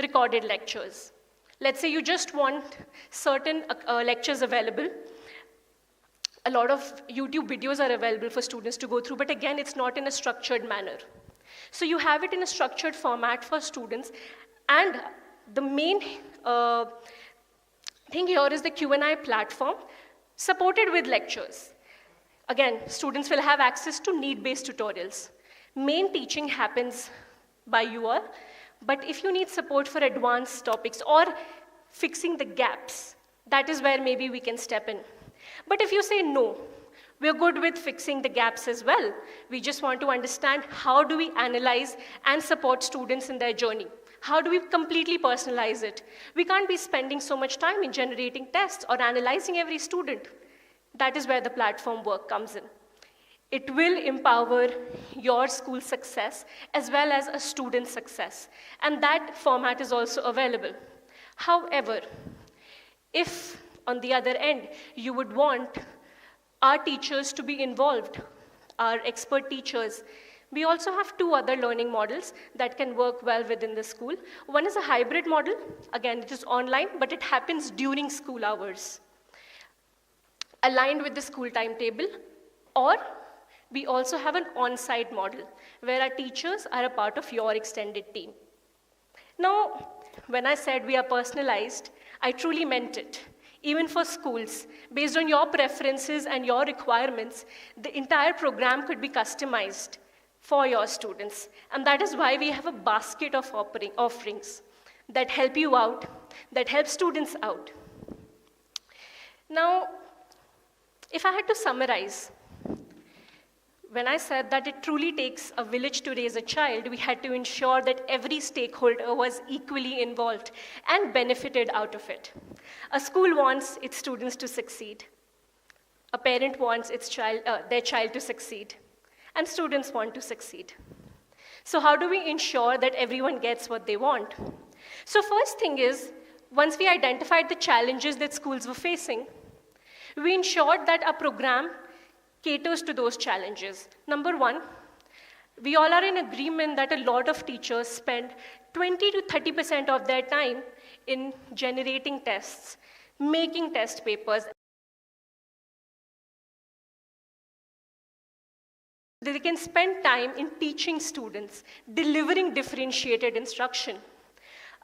[SPEAKER 2] recorded lectures. Let's say you just want certain lectures available. A lot of YouTube videos are available for students to go through, but again, it's not in a structured manner. So you have it in a structured format for students, and the main thing here is the Q&I platform supported with lectures. Again, students will have access to need-based tutorials. Main teaching happens by you all, but if you need support for advanced topics or fixing the gaps, that is where maybe we can step in. But if you say no, we're good with fixing the gaps as well. We just want to understand how do we analyze and support students in their journey. How do we completely personalize it? We can't be spending so much time in generating tests or analyzing every student. That is where the platform work comes in. It will empower your school success as well as a student's success. And that format is also available. However, if on the other end, you would want our teachers to be involved, our expert teachers, we also have two other learning models that can work well within the school. One is a hybrid model. Again, it is online, but it happens during school hours, aligned with the school timetable. Or we also have an on-site model, where our teachers are a part of your extended team. Now, when I said we are personalized, I truly meant it. Even for schools, based on your preferences and your requirements, the entire program could be customized for your students. And that is why we have a basket of offerings that help you out, that help students out. Now, if I had to summarize, when I said that it truly takes a village to raise a child, we had to ensure that every stakeholder was equally involved and benefited out of it. A school wants its students to succeed. A parent wants their child to succeed. And students want to succeed. So how do we ensure that everyone gets what they want? So first thing is, once we identified the challenges that schools were facing, we ensured that our program caters to those challenges. Number one, we all are in agreement that a lot of teachers spend 20 to 30% of their time in generating tests, making test papers. They can spend time in teaching students, delivering differentiated instruction.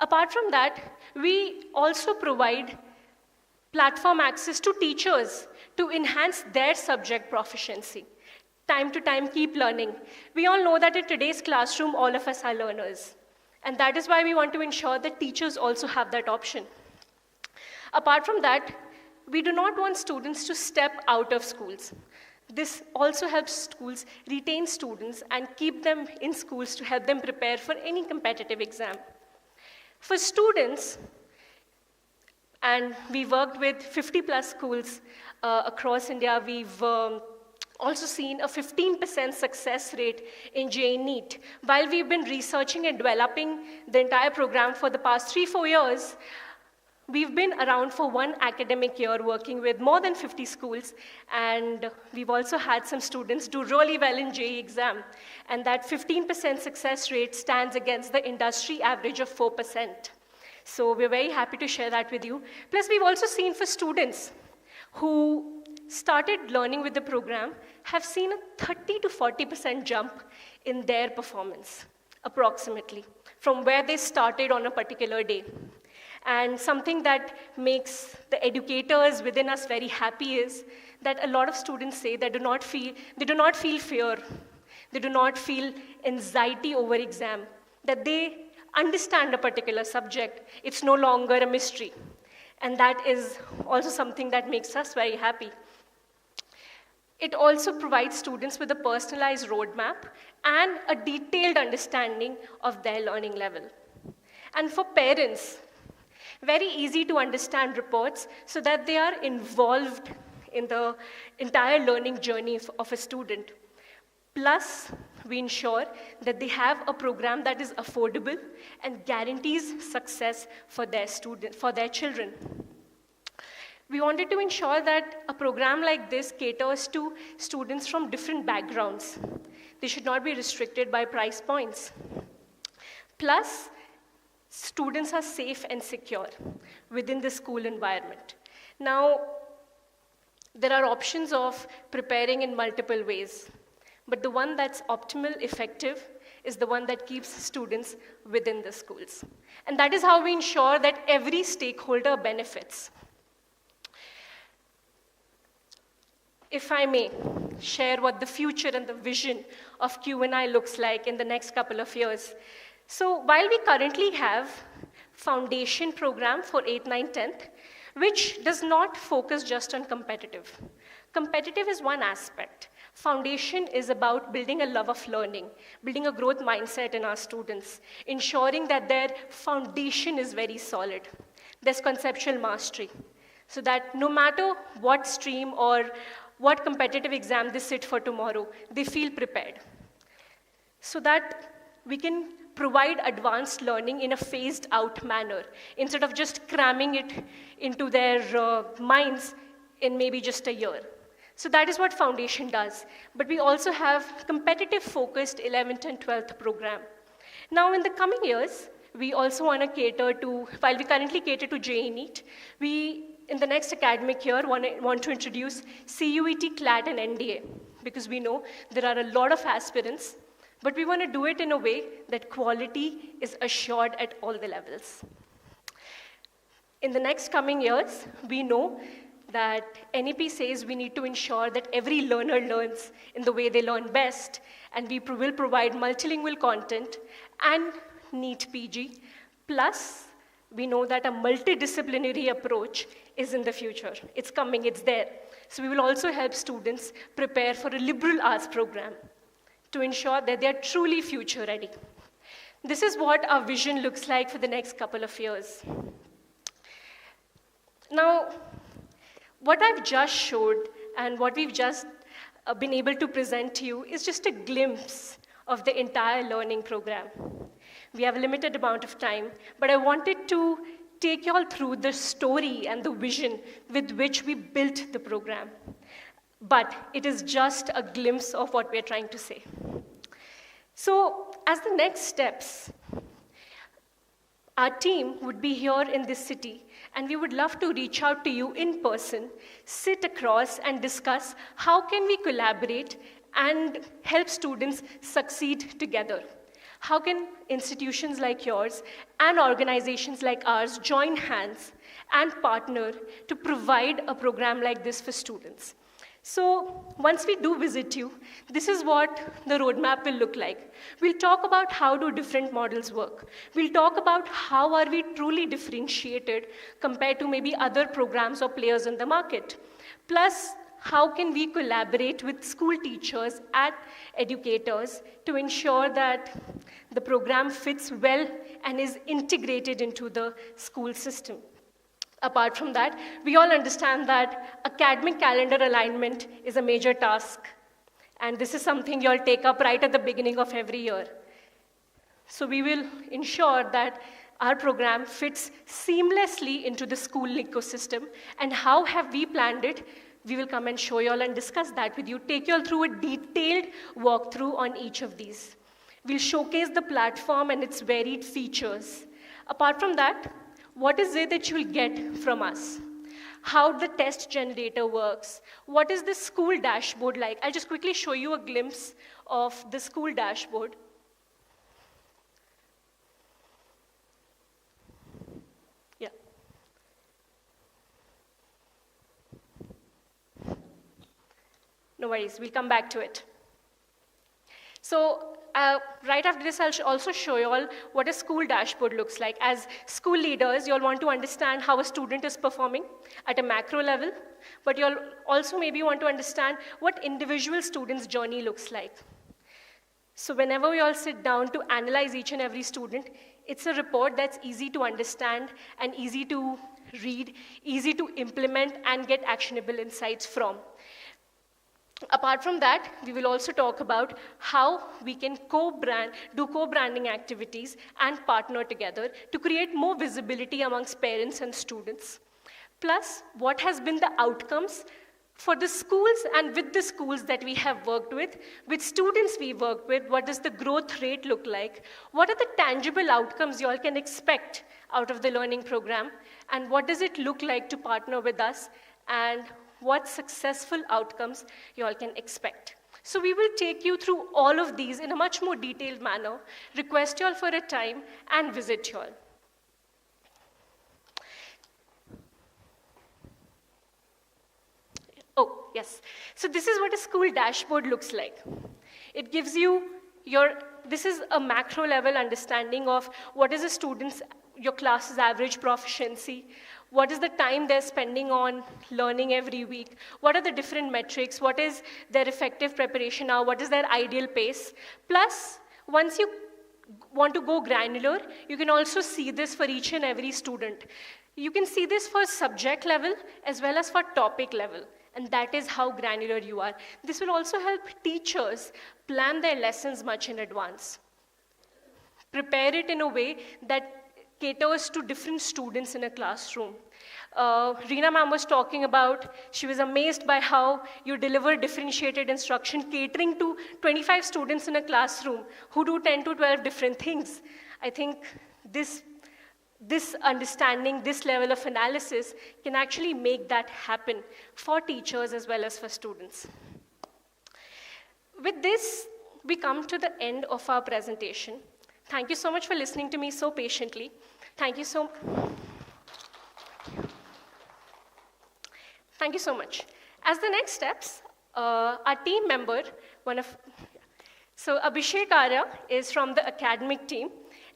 [SPEAKER 2] Apart from that, we also provide platform access to teachers to enhance their subject proficiency. Time to time, keep learning. We all know that in today's classroom, all of us are learners. And that is why we want to ensure that teachers also have that option. Apart from that, we do not want students to step out of schools. This also helps schools retain students and keep them in schools to help them prepare for any competitive exam. For students, and we worked with 50 plus schools across India, we've also seen a 15% success rate in JEE NEET. While we've been researching and developing the entire program for the past 3-4 years, we've been around for one academic year working with more than 50 schools, and we've also had some students do really well in JEE exam. And that 15% success rate stands against the industry average of 4%. So we're very happy to share that with you. Plus, we've also seen for students who started learning with the program have seen a 30 to 40% jump in their performance, approximately, from where they started on a particular day. And something that makes the educators within us very happy is that a lot of students say they do not feel fear, they do not feel anxiety over exam, that they understand a particular subject. It's no longer a mystery. And that is also something that makes us very happy. It also provides students with a personalized roadmap and a detailed understanding of their learning level. And for parents, very easy to understand reports so that they are involved in the entire learning journey of a student. Plus, we ensure that they have a program that is affordable and guarantees success for their children. We wanted to ensure that a program like this caters to students from different backgrounds. They should not be restricted by price points. Plus, students are safe and secure within the school environment. Now, there are options of preparing in multiple ways, but the one that's optimal, effective, is the one that keeps students within the schools. And that is how we ensure that every stakeholder benefits. If I may share what the future and the vision of Q&I looks like in the next couple of years. So while we currently have foundation program for 8th, 9th, 10th, which does not focus just on competitive. Competitive is one aspect. Foundation is about building a love of learning, building a growth mindset in our students, ensuring that their foundation is very solid. There's conceptual mastery, so that no matter what stream or what competitive exam they sit for tomorrow, they feel prepared. So that we can provide advanced learning in a phased out manner, instead of just cramming it into their minds in maybe just a year. So that is what foundation does. But we also have competitive focused 11th and 12th program. Now in the coming years, we also want to cater to, while we currently cater to JEE NEET, we in the next academic year want to introduce CUET, CLAT and NDA, because we know there are a lot of aspirants, but we want to do it in a way that quality is assured at all the levels. In the next coming years, we know that NEP says we need to ensure that every learner learns in the way they learn best, and we will provide multilingual content and NEET PG. Plus, we know that a multidisciplinary approach is in the future. It's coming, it's there. So we will also help students prepare for a liberal arts program to ensure that they are truly future ready. This is what our vision looks like for the next couple of years. Now, what I've just showed and what we've just been able to present to you is just a glimpse of the entire learning program. We have a limited amount of time, but I wanted to take you all through the story and the vision with which we built the program. But it is just a glimpse of what we're trying to say. So, as the next steps, our team would be here in this city, and we would love to reach out to you in person, sit across and discuss how can we collaborate and help students succeed together. How can institutions like yours and organizations like ours join hands and partner to provide a program like this for students? So once we do visit you, this is what the roadmap will look like. We'll talk about how do different models work. We'll talk about how are we truly differentiated compared to maybe other programs or players in the market. Plus, how can we collaborate with school teachers and educators to ensure that the program fits well and is integrated into the school system. Apart from that, we all understand that academic calendar alignment is a major task. And this is something you all take up right at the beginning of every year. So we will ensure that our program fits seamlessly into the school ecosystem. And how have we planned it? We will come and show you all and discuss that with you, take you all through a detailed walkthrough on each of these. We'll showcase the platform and its varied features. Apart from that, what is it that you'll get from us? How the test generator works? What is the school dashboard like? I'll just quickly show you a glimpse of the school dashboard. Yeah. No worries, we'll come back to it. So right after this, I'll also show you all what a school dashboard looks like. As school leaders, you'll want to understand how a student is performing at a macro level, but you'll also maybe want to understand what individual student's journey looks like. So whenever we all sit down to analyze each and every student, it's a report that's easy to understand and easy to read, easy to implement and get actionable insights from. Apart from that, we will also talk about how we can do co-branding activities and partner together to create more visibility amongst parents and students. Plus, what has been the outcomes for the schools and with the schools that we have worked with students we worked with, what does the growth rate look like? What are the tangible outcomes you all can expect out of the learning program? And what does it look like to partner with us? And what successful outcomes you all can expect. So we will take you through all of these in a much more detailed manner, request you all for a time, and visit you all. Oh, yes. So this is what a school dashboard looks like. It gives you this is a macro level understanding of what is a student's, your class's average proficiency, what is the time they're spending on learning every week, what are the different metrics, what is their effective preparation now, what is their ideal pace. Plus, once you want to go granular, you can also see this for each and every student. You can see this for subject level as well as for topic level. And that is how granular you are. This will also help teachers plan their lessons much in advance. Prepare it in a way that caters to different students in a classroom. Reena ma'am was talking about, she was amazed by how you deliver differentiated instruction catering to 25 students in a classroom who do 10 to 12 different things. I think this understanding, this level of analysis can actually make that happen for teachers as well as for students. With this, we come to the end of our presentation. Thank you so much for listening to me so patiently. Thank you so much. As the next steps, our team member, so Abhishek Arya is from the academic team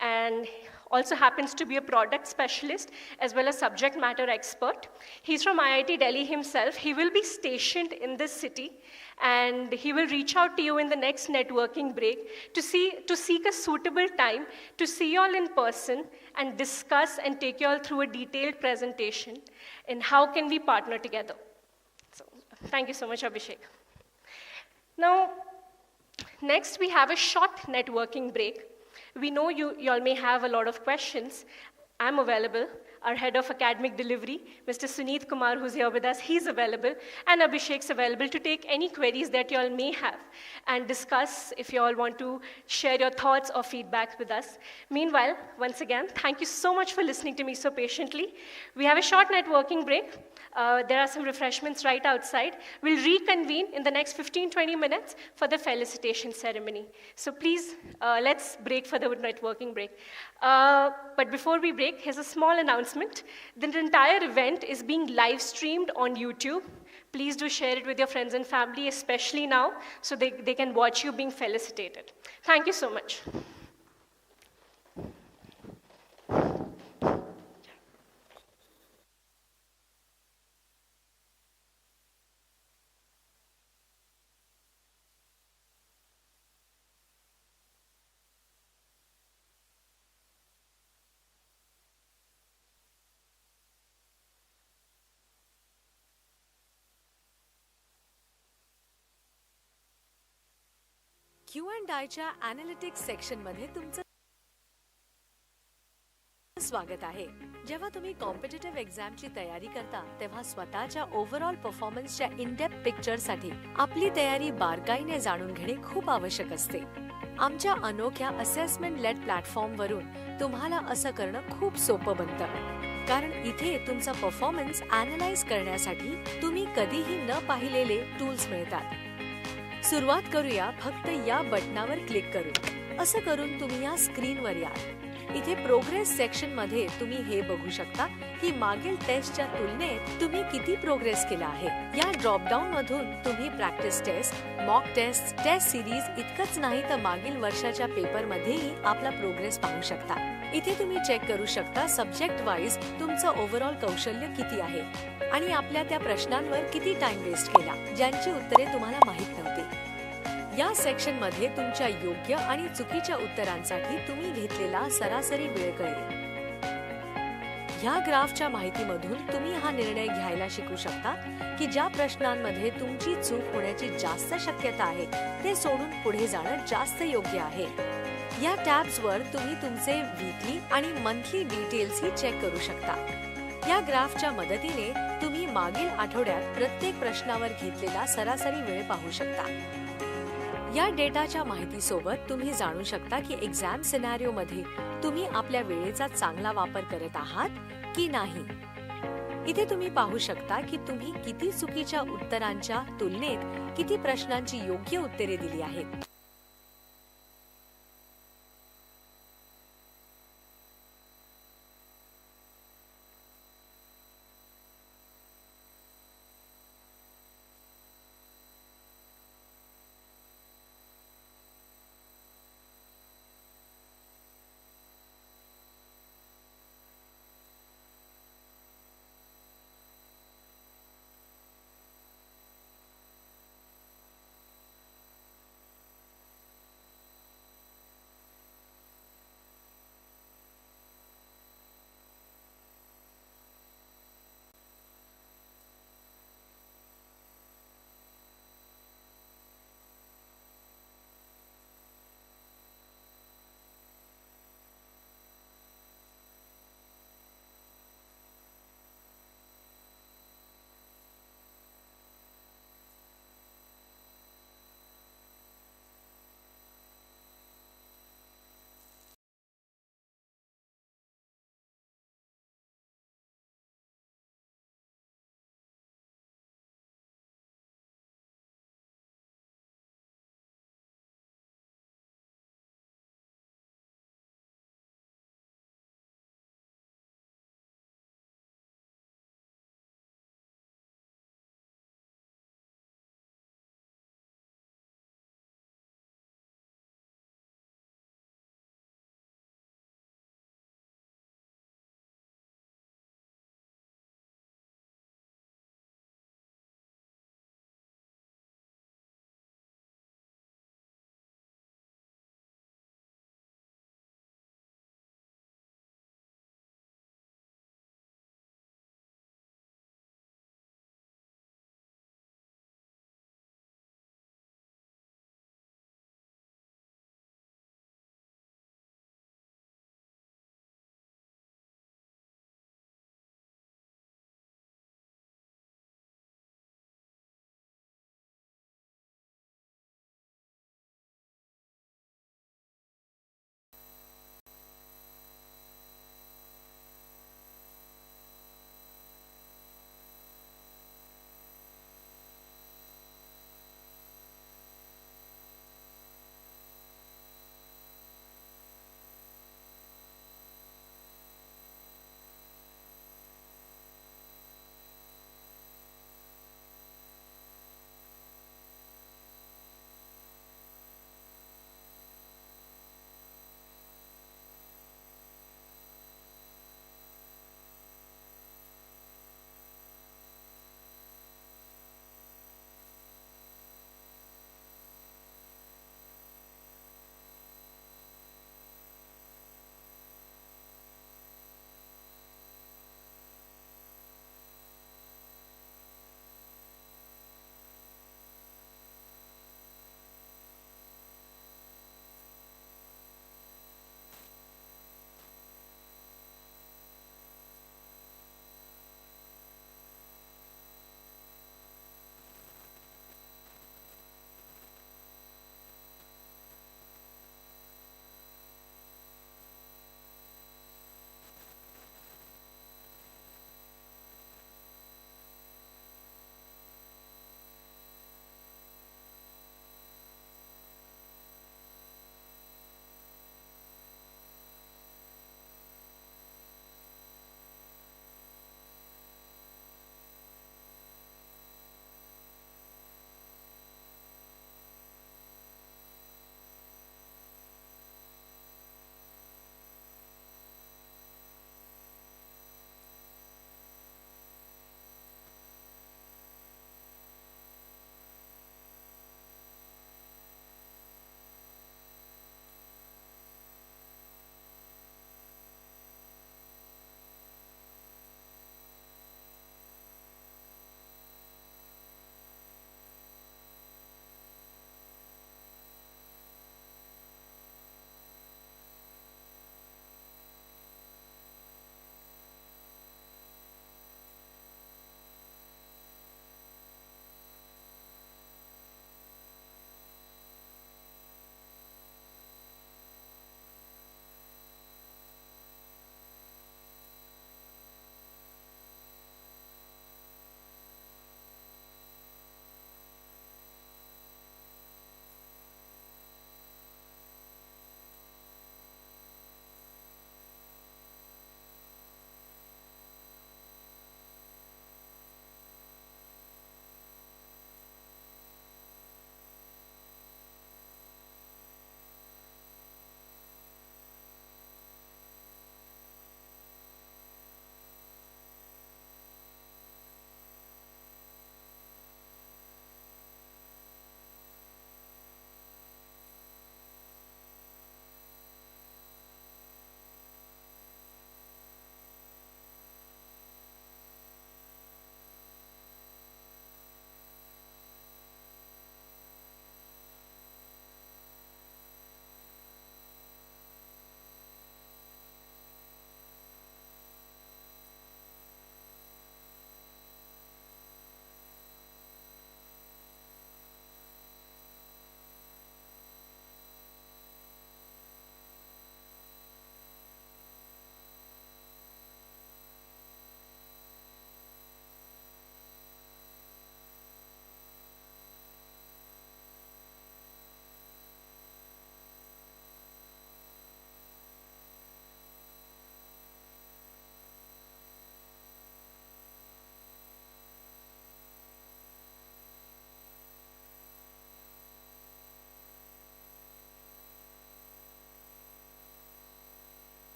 [SPEAKER 2] and also happens to be a product specialist as well as subject matter expert. He's from IIT Delhi himself. He will be stationed in this city and he will reach out to you in the next networking break to seek a suitable time to see you all in person and discuss and take you all through a detailed presentation in how can we partner together. So, thank you so much, Abhishek. Now, next we have a short networking break. We know you all may have a lot of questions. I'm available. Our head of academic delivery, Mr. Suneet Kumar, who's here with us, he's available. And Abhishek's available to take any queries that you all may have and discuss if you all want to share your thoughts or feedback with us. Meanwhile, once again, thank you so much for listening to me so patiently. We have a short networking break. There are some refreshments right outside. We'll reconvene in the next 15-20 minutes for the felicitation ceremony. So please, let's break for the networking break. But before we break, here's a small announcement. The entire event is being live streamed on YouTube. Please do share it with your friends and family, especially now, so they can watch you being felicitated. Thank you so much.
[SPEAKER 1] Q&Iच्या analytics सेक्शनमध्ये तुमचं स्वागत आहे. जेव्हा तुम्ही competitive एक्झामची तयारी करता तेव्हा स्वतःच्या ओव्हरऑल परफॉर्मन्सच्या इन डेप्थ पिक्चरसाठी आपली तयारी बारकाईने जाणून घेणे खूप आवश्यक असते. आमच्या अनोख्या असेसमेंट लेड प्लॅटफॉर्म वरून तुम्हाला असं करणं खूप सोपं बनतं. कारण इथे तुमचा परफॉर्मन्स अॅनलाइज करण्यासाठी तुम्ही कधीही न पाहिलेले टूल्स मिळतात. सुरुवात करूया फक्त या बटनावर क्लिक करून. असं करून तुम्ही या स्क्रीनवर या. इथे प्रोग्रेस सेक्शन मध्ये तुम्ही हे बघू शकता की मागील टेस्टच्या तुलनेत तुम्ही किती प्रोग्रेस केला आहे. या ड्रॉप डाऊन मधून तुम्ही practice test, mock test, test series इतकंच नाही तर मागील वर्षाच्या पेपर मध्येही आपला प्रोग्रेस पाहू शकता. इथे तुम्ही चेक करू शकता सब्जेक्ट वाईज तुमचं ओव्हरऑल कौशल्य किती आहे आणि आपल्या त्या प्रश्नांवर किती टाइम वेस्ट केला ज्यांची उत्तरे तुम्हाला माहित नव्हती. या सेक्शन मध्ये तुमच्या योग्य आणि चुकीच्या उत्तरांसाठी तुम्ही घेतलेला सरासरी वेळ कळेल. ह्या ग्राफच्या माहितीमधून तुम्ही हा निर्णय घ्यायला शिकू शकता की ज्या प्रश्नांमध्ये तुमची चूक होण्याची जास्त शक्यता आहे ते सोडून पुढे जाणं जास्त योग्य आहे. या टॅब्सवर तुम्ही तुमचे वीकली आणि मंथली डिटेल्सही चेक करू शकता. या ग्राफच्या मदतीने तुम्ही मागील आठवड्यात प्रत्येक प्रश्नावर घेतलेला सरासरी वेळ पाहू शकता. या डेटाच्या माहितीसोबत तुम्ही जाणू शकता की एक्झाम सिनॅरिओमध्ये तुम्ही आपल्या वेळेचा चांगला वापर करत आहात की नाही. इथे तुम्ही पाहू शकता की तुम्ही किती चुकीच्या उत्तरांच्या तुलनेत किती प्रश्नांची योग्य उत्तरे दिली आहेत.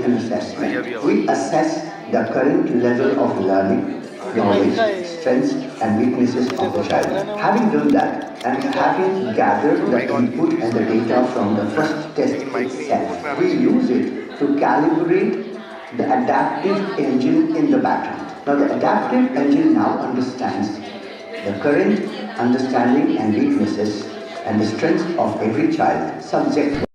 [SPEAKER 7] adaptive assessment. We assess the current level of learning, knowledge, strengths and weaknesses of the child. Having done that and having gathered the input and the data from the first test itself, we use it to calibrate the adaptive engine in the background. Now the adaptive engine now understands the current understanding and weaknesses and the strengths of every child subject.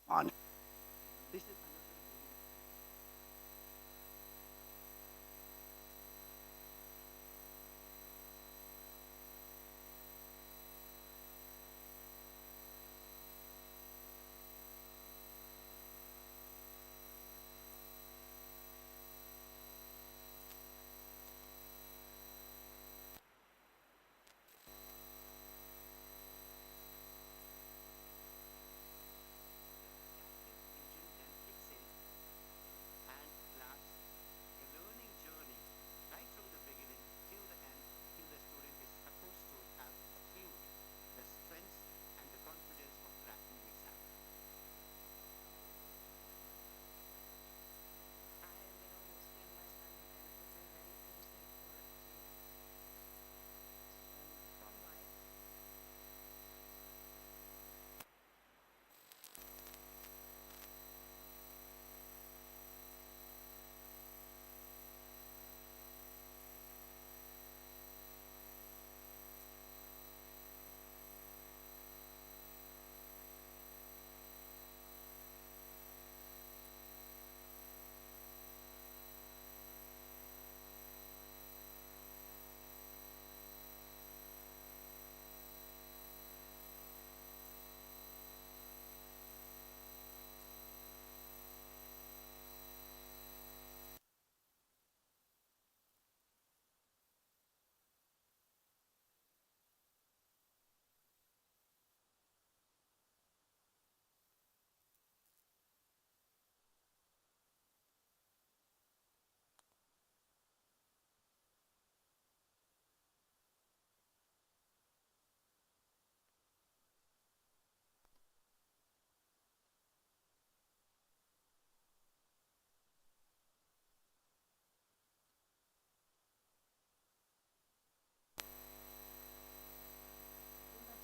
[SPEAKER 7] On. This is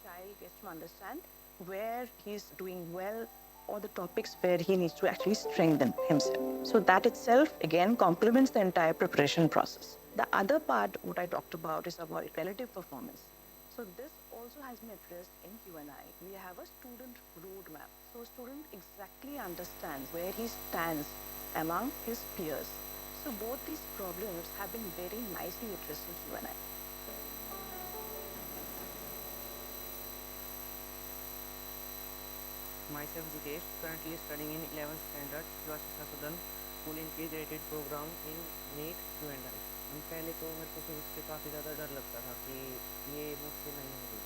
[SPEAKER 8] child gets to understand where he's doing well or the topics where he needs to actually strengthen himself. So that itself, again, complements the entire preparation process. The other part, what I talked about, is about relative performance. So this also has been addressed in Q&I. We have a student roadmap. So a student exactly understands where he stands among his peers. So both these problems have been very nicely addressed in Q&I.
[SPEAKER 9] Myself Jitesh, currently studying in 11th standard, Yoshisa Sudan School Integrated Program in NEET Q&I. पहले तो मेरे को physics से काफ़ी ज़्यादा डर लगता था कि ये मुझसे नहीं होगी,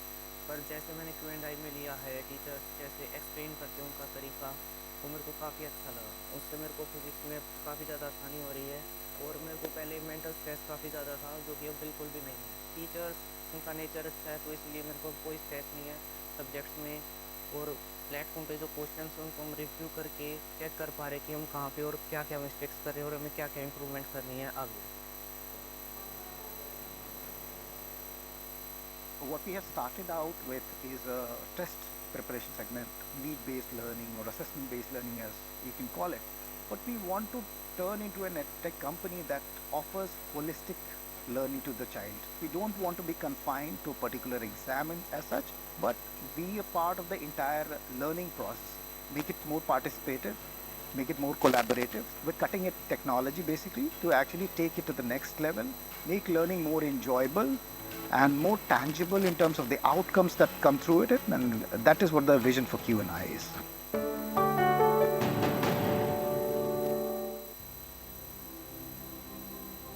[SPEAKER 9] पर जैसे मैंने Q&I में लिया है, टीचर्स जैसे एक्सप्लेन करते हैं उनका तरीका, वो मेरे को काफ़ी अच्छा लगा। उससे मेरे को फिजिक्स में काफ़ी ज़्यादा आसानी हो रही है और मेरे को पहले मेंटल स्ट्रेस काफ़ी ज़्यादा था, जो कि अब बिल्कुल भी नहीं है। टीचर्स उनका नेचर अच्छा है, तो इसलिए मेरे को कोई स्ट्रेस नहीं है सब्जेक्ट्स में। और प्लेटफॉर्म पे जो क्वेश्चन हैं उनको हम रिव्यू करके चेक कर पा रहे कि हम कहाँ पे और क्या क्या मिस्टेक्स कर रहे हैं और हमें क्या क्या इम्प्रूवमेंट करनी है आगे.
[SPEAKER 10] What we have started out with is a test preparation segment, need-based learning or assessment-based learning as you can call it. But we want to turn into an edtech company that offers holistic learning to the child. We don't want to be confined to a particular exam as such, but be a part of the entire learning process. Make it more participative, make it more collaborative. We're cutting edge technology basically to actually take it to the next level, make learning more enjoyable and more tangible in terms of the outcomes that come through it, and that is what the vision for Q&I is.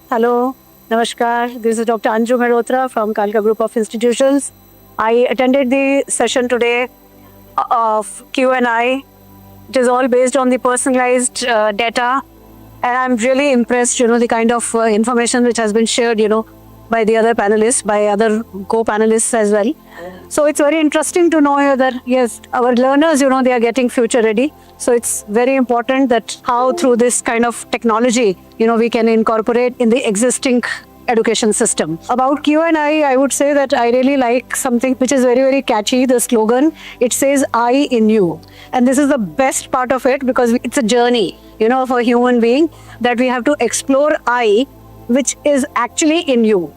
[SPEAKER 11] Hello, Namaskar. This is Dr. Anju Mehrotra from Kalka Group of Institutions. I attended the session today of Q&I. It is all based on the personalized data, and I'm really impressed, the kind of information which has been shared, by the other panelists, by other co-panelists as well. So it's very interesting to know here that, yes, our learners, they are getting future ready. So it's very important that how through this kind of technology, we can incorporate in the existing education system. About Q&I, I would say that I really like something which is very, very catchy, the slogan. It says, I in you. And this is the best part of it because it's a journey, of a human being that we have to explore I, which is actually in you.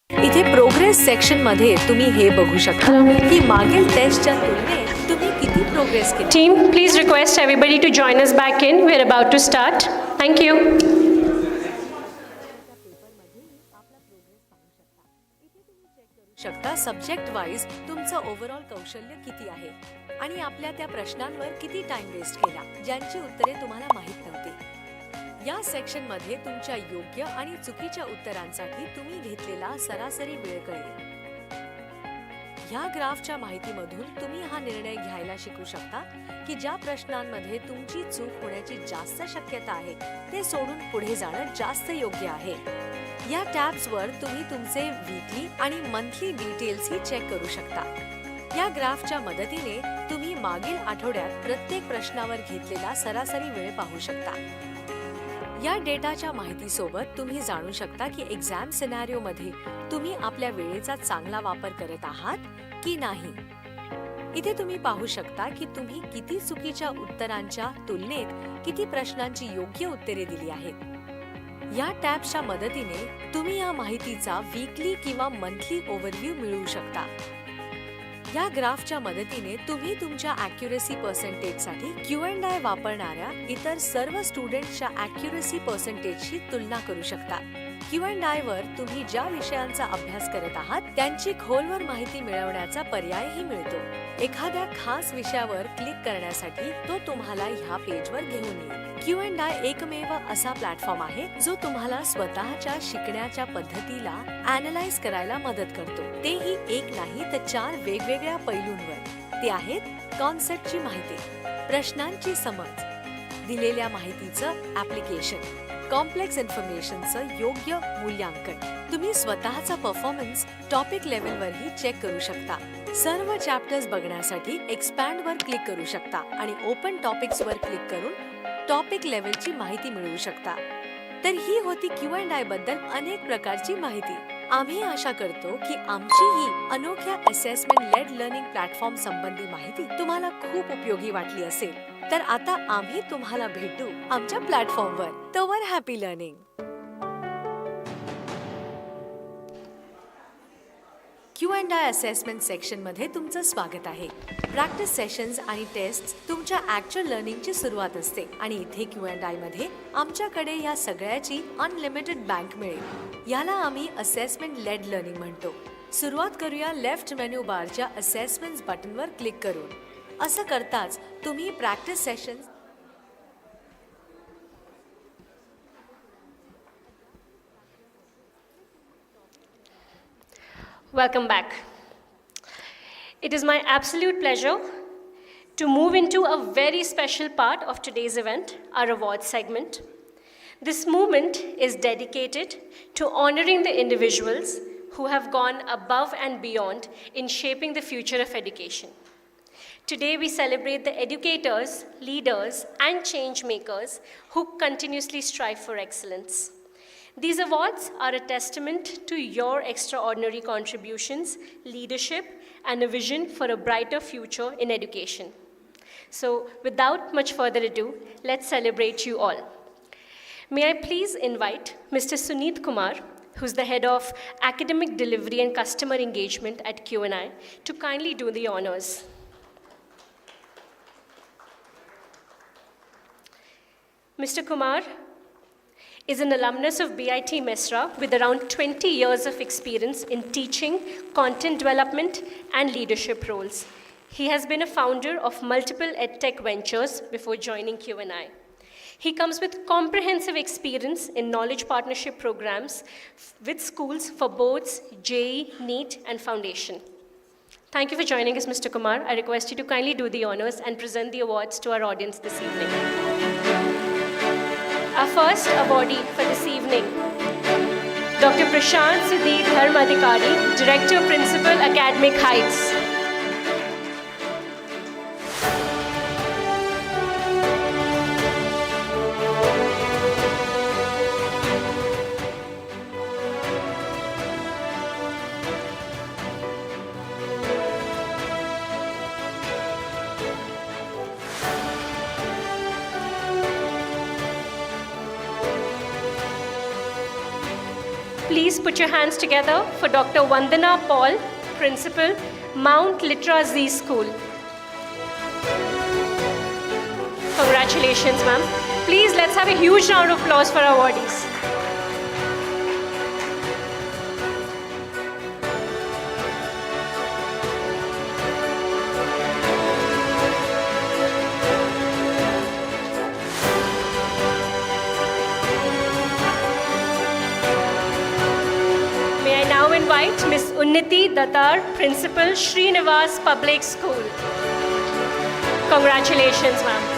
[SPEAKER 1] इथे progress section मध्ये तुम्ही हे बघू शकता की मागील टेस्टच्या तुलनेत तुम्ही किती प्रोग्रेस केली.
[SPEAKER 2] Team, please request everybody to join us back in. We're about to start. Thank you.
[SPEAKER 1] शकता सब्जेक्ट वाईज तुमचं ओव्हरऑल कौशल्य किती आहे आणि आपल्या त्या प्रश्नांवर किती टाइम वेस्ट केला ज्यांची उत्तरे तुम्हाला माहित नव्हती. या सेक्शन मध्ये तुमच्या योग्य आणि चुकीच्या उत्तरांसाठी तुम्ही घेतलेला सरासरी वेळ कळेल. या ग्राफच्या माहितीमधून तुम्ही हा निर्णय घ्यायला शिकू शकता की ज्या प्रश्नांमध्ये तुमची चूक होण्याची जास्त शक्यता आहे ते सोडून पुढे जाणं जास्त योग्य आहे. या टॅब्सवर तुम्ही तुमचे वीकली आणि मंथली डिटेल्स ही चेक करू शकता. या ग्राफच्या मदतीने तुम्ही मागील आठवड्यात प्रत्येक प्रश्नावर घेतलेला सरासरी वेळ पाहू शकता. या डेटाच्या माहितीसोबत तुम्ही जाणू शकता की एक्झाम सिनारिओ मध्ये तुम्ही आपल्या वेळेचा चांगला वापर करत आहात की नाही. इथे तुम्ही पाहू शकता की तुम्ही किती चुकीच्या उत्तरांच्या तुलनेत किती प्रश्नांची योग्य उत्तरे दिली आहेत. या टॅब्सच्या मदतीने तुम्ही या माहितीचा वीकली किंवा मंथली ओव्हरव्ह्यू मिळवू शकता. या ग्राफच्या मदतीने तुम्ही तुमच्या ॲक्युरेसी पर्सेंटेजसाठी Q&I वापरणाऱ्या इतर सर्व स्टुडंट्सच्या ॲक्युरेसी पर्सेंटेजशी तुलना करू शकता. Q&I वर तुम्ही ज्या विषयांचा अभ्यास करत आहात त्यांची खोलवर माहिती मिळवण्याचा पर्यायही मिळतो. एखाद्या खास विषयावर क्लिक करण्यासाठी तो तुम्हाला ह्या पेजवर घेऊन येईल. Q&I एकमेव असा प्लॅटफॉर्म आहे जो तुम्हाला स्वतःच्या शिकण्याच्या पद्धतीला ॲनलाइज करायला मदत करतो. तेही एक नाही तर 4 वेगवेगळ्या पैलूंवर. ते आहेत कॉन्सेप्टची माहिती, प्रश्नांची समज, दिलेल्या माहितीचं ॲप्लिकेशन, कॉम्प्लेक्स इन्फॉर्मेशनचं योग्य मूल्यांकन. तुम्ही स्वतःचा परफॉर्मन्स टॉपिक लेवलवरही चेक करू शकता. सर्व चॅप्टर्स बघण्यासाठी एक्सपॅन्ड वर क्लिक करू शकता आणि ओपन टॉपिक्स वर क्लिक करून टॉपिक लेवलची माहिती मिळवू शकता. तर ही होती Q&I बद्दल अनेक प्रकारची माहिती. आम्ही आशा करतो की आमची ही अनोख्या असेसमेंट लेड लर्निंग प्लॅटफॉर्म संबंधी माहिती तुम्हाला खूप उपयोगी वाटली असेल. तर आता आम्ही तुम्हाला भेटू आमच्या प्लॅटफॉर्मवर. तोवर हॅपी लर्निंग. Q&I असेसमेंट सेक्शनमध्ये तुमचं स्वागत आहे. प्रॅक्टिस सेशन्स आणि टेस्ट तुमच्या ॲक्च्युअल लर्निंगची सुरुवात असते आणि इथे Q&I मध्ये आमच्याकडे या सगळ्याची अनलिमिटेड बँक मिळेल. याला आम्ही असेसमेंट लेड लर्निंग म्हणतो. सुरुवात करूया लेफ्ट मेन्यू बारच्या असेसमेंट्स बटनवर क्लिक करून. असं करताच तुम्ही practice sessions
[SPEAKER 2] Welcome back. It is my absolute pleasure to move into a very special part of today's event, our awards segment. This movement is dedicated to honoring the individuals who have gone above and beyond in shaping the future of education. Today we celebrate the educators, leaders, and change makers who continuously strive for excellence. These awards are a testament to your extraordinary contributions, leadership, and a vision for a brighter future in education. So, without much further ado, let's celebrate you all. May I please invite Mr. Suneet Kumar, who's the head of Academic Delivery and Customer Engagement at Q&I, to kindly do the honors. Mr. Kumar is an alumnus of BIT Mesra with around 20 years of experience in teaching, content development, and leadership roles. He has been a founder of multiple EdTech ventures before joining Q&I. He comes with comprehensive experience in knowledge partnership programs with schools for boards, JEE, NEET, and Foundation. Thank you for joining us, Mr. Kumar. I request you to kindly do the honors and present the awards to our audience this evening. Our first awardee for this evening, Dr. Prashant Sudhir Dharmadhikari, Director Principal, Academic Heights. Please put your hands together for Dr. Vandana Paul, Principal, Mount Litra Z School. Congratulations, ma'am. Please, let's have a huge round of applause for our awardees. Invite Ms. Unnati Datar, Principal, Srinivas Public School. Congratulations, ma'am.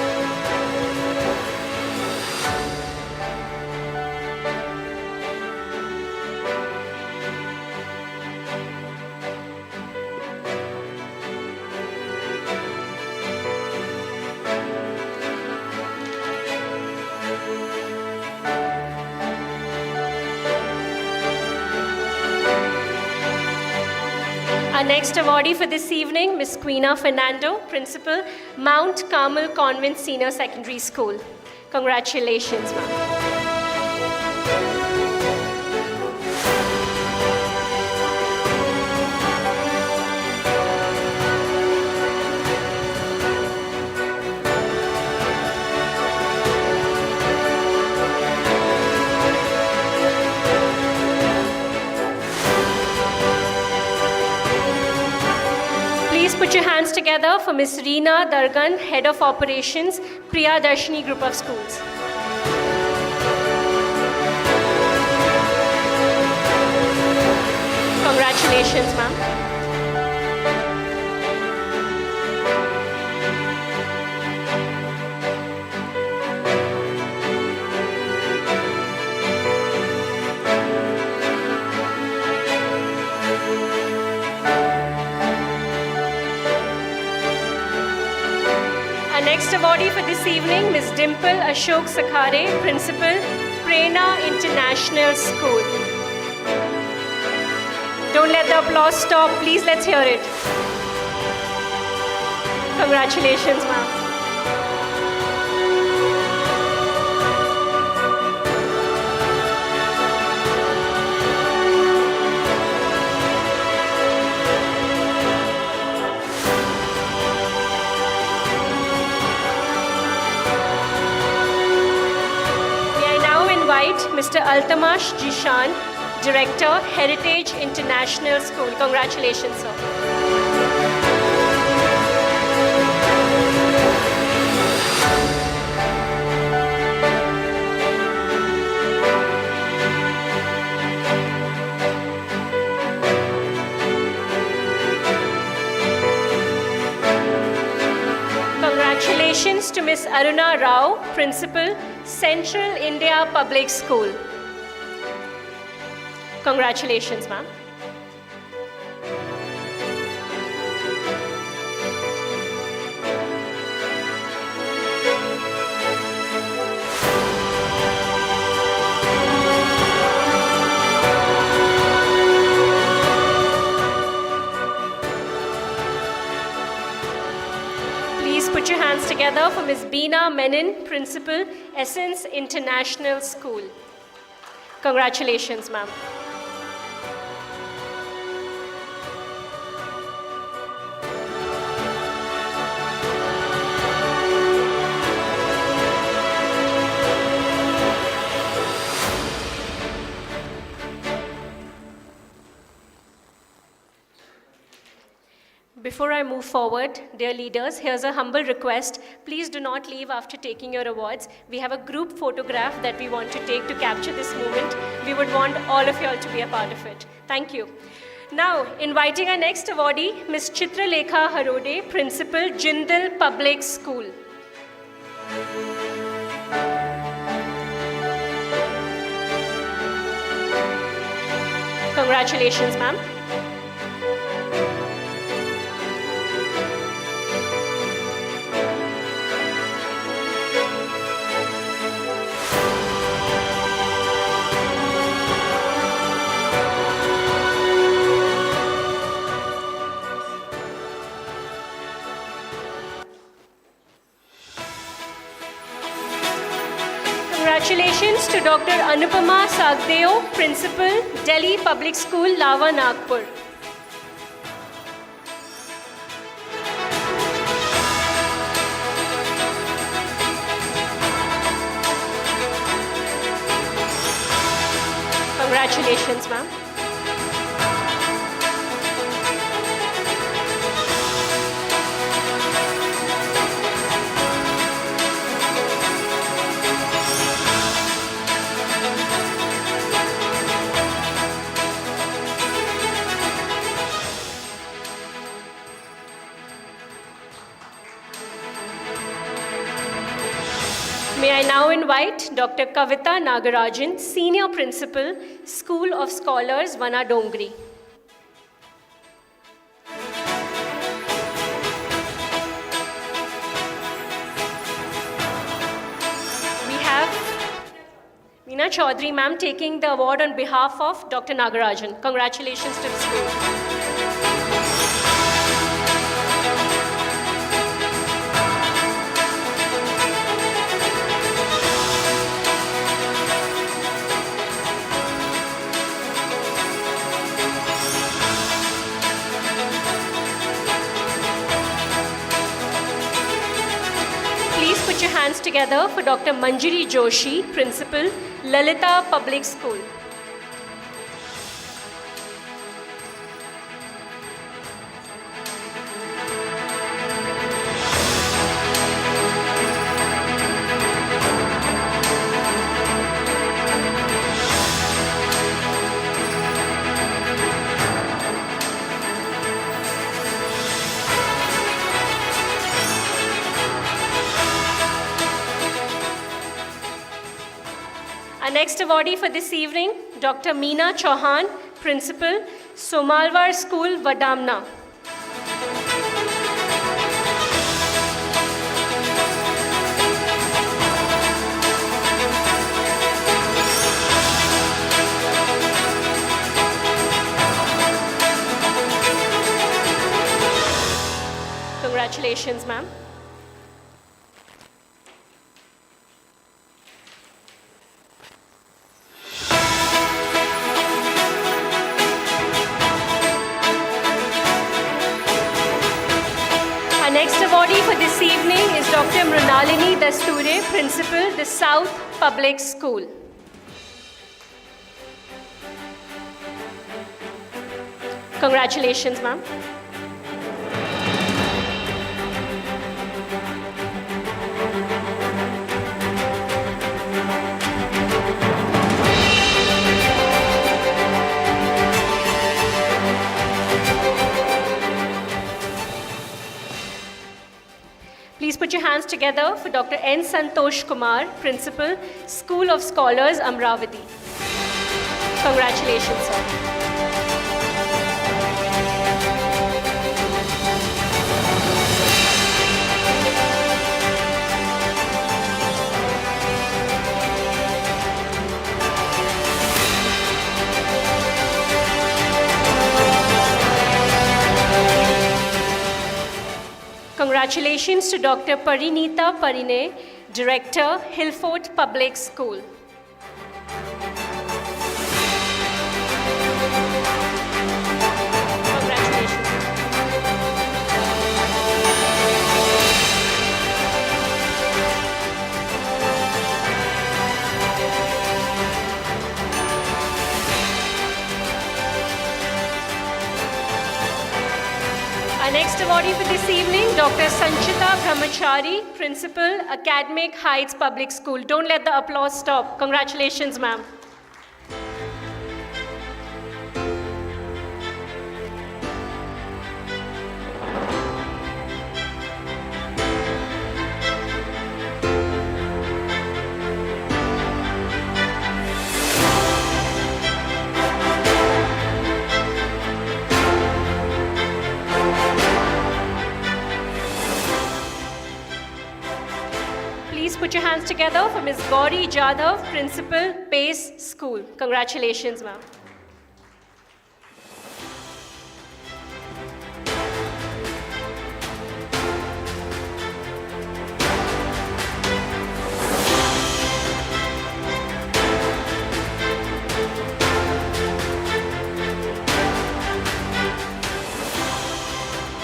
[SPEAKER 2] Our next awardee for this evening, Ms. Quina Fernando, Principal, Mount Carmel Convent Senior Secondary School. Congratulations, ma'am. Put your hands together for Ms. Reena Dargan, Head of Operations, Priya Darshini Group of Schools. Congratulations, ma'am. Next awardee for this evening, Ms. Dimple Ashok Sakhare, Principal, Prerna International School. Don't let the applause stop. Please, let's hear it. Congratulations, ma'am. Mr. Altamash Jishan, Director, Heritage International School. Congratulations, sir. Congratulations to Ms. Aruna Rao, Principal, Central India Public School. Congratulations, ma'am. Please put your hands together for Ms. Beena Menon, Principal, Essence International School. Congratulations, ma'am. Before I move forward, dear leaders, here's a humble request. Please do not leave after taking your awards. We have a group photograph that we want to take to capture this moment. We would want all of you all to be a part of it. Thank you. Now, inviting our next awardee, Ms. Chitralekha Harode, Principal, Jindal Public School. Congratulations, ma'am. Congratulations to Dr. Anupama Sagdeo, Principal, Delhi Public School, Lava, Nagpur. Congratulations, ma'am. May I now invite Dr. Kavita Nagarajan, Senior Principal, School of Scholars, Vana Dongri. We have Meena Chaudhary ma'am taking the award on behalf of Dr. Nagarajan. Congratulations to the school. Put your hands together for Dr. Manjari Joshi, Principal, Lalita Public School. Our next awardee for this evening, Dr. Meena Chauhan, Principal, Somalwar School, Vadamna. Congratulations, ma'am. Next awardee for this evening is Dr. Mrinalini Dasture, Principal, the South Public School. Congratulations, ma'am. Please put your hands together for Dr. N. Santosh Kumar, Principal, School of Scholars, Amravati. Congratulations, sir. Congratulations to Dr. Parinita Parine, Director, Hillfort Public School. Congratulations. Our next awardee for this evening, Dr. Sanchita Brahmachari, Principal, Academic Heights Public School. Don't let the applause stop. Congratulations, ma'am. Please put your hands together for Ms. Gauri Jadhav, Principal, Pace School. Congratulations, ma'am.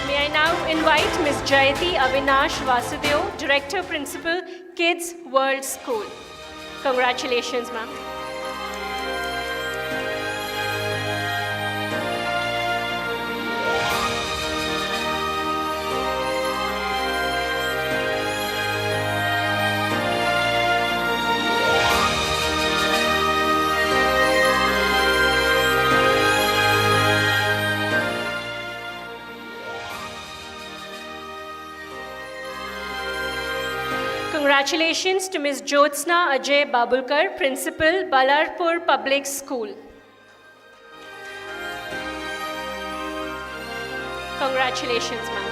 [SPEAKER 2] May I now invite Ms. Jayati Avinash Vasudev, Director Principal, Kids World School. Congratulations, ma'am. Congratulations to Ms. Jyotsna Ajay Babulkar, Principal, Balarpur Public School. Congratulations, ma'am.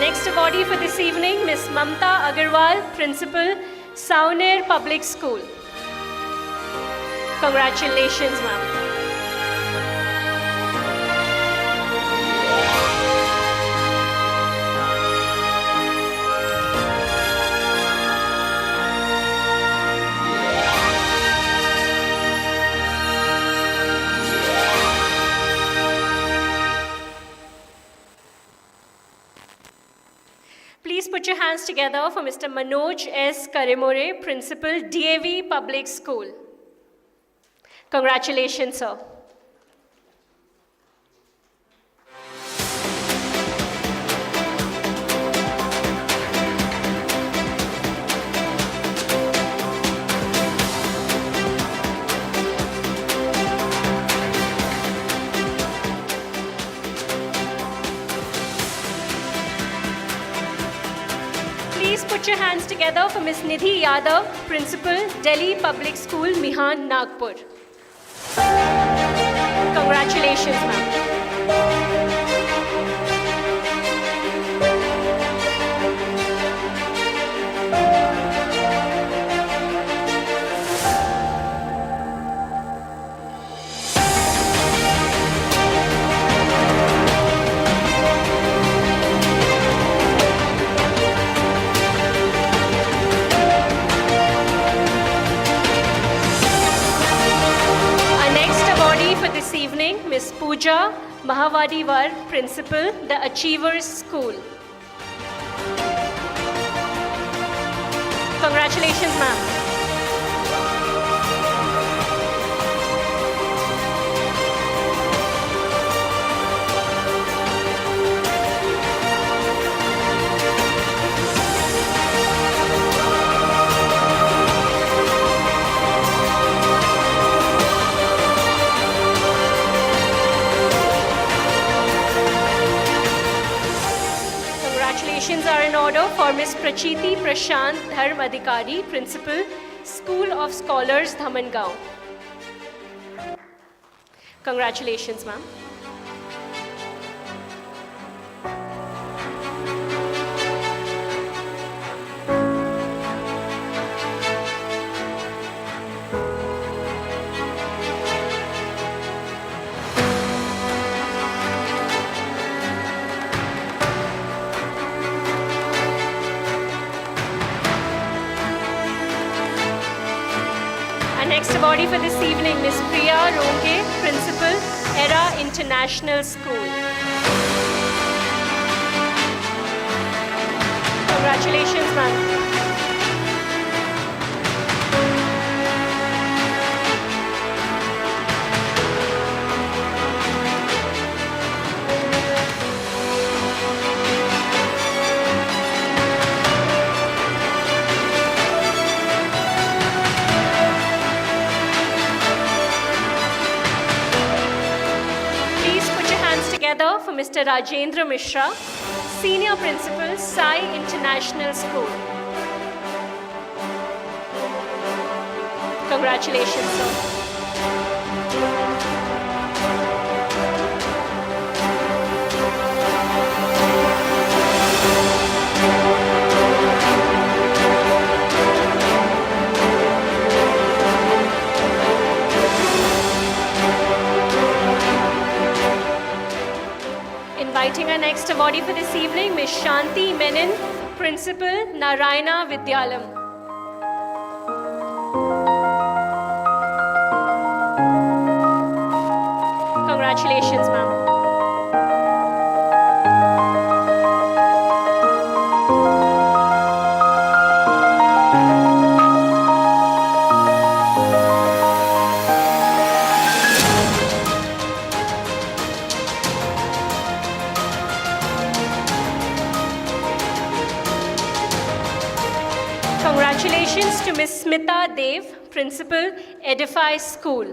[SPEAKER 2] Next awardee for this evening, Ms. Mamta Agarwal, Principal, Sauner Public School. Congratulations, ma'am. Please put your hands together for Mr. Manoj S. Karemore, Principal, DAV Public School. Congratulations, sir. Please put your hands together for Ms. Nidhi Yadav, Principal, Delhi Public School, Mihan, Nagpur. Congratulations, ma'am. Miss Pooja Mahavadivar, Principal, The Achievers School. Congratulations, ma'am. Congratulations are in order for Miss Prachiti Prashant Dharm Adhikari, Principal, School of Scholars, Dhamangaon. Congratulations, ma'am. Next awardee for this evening, Miss Priya Ronge, Principal, ERA International School. Congratulations, ma'am. For Mr. Rajendra Mishra, Senior Principal, Sai International School. Congratulations, sir. Inviting our next awardee for this evening, Ms. Shanti Menon, Principal, Narayana Vidyalam. Congratulations, ma'am. Congratulations to Ms. Smita Dev, Principal, Edify School.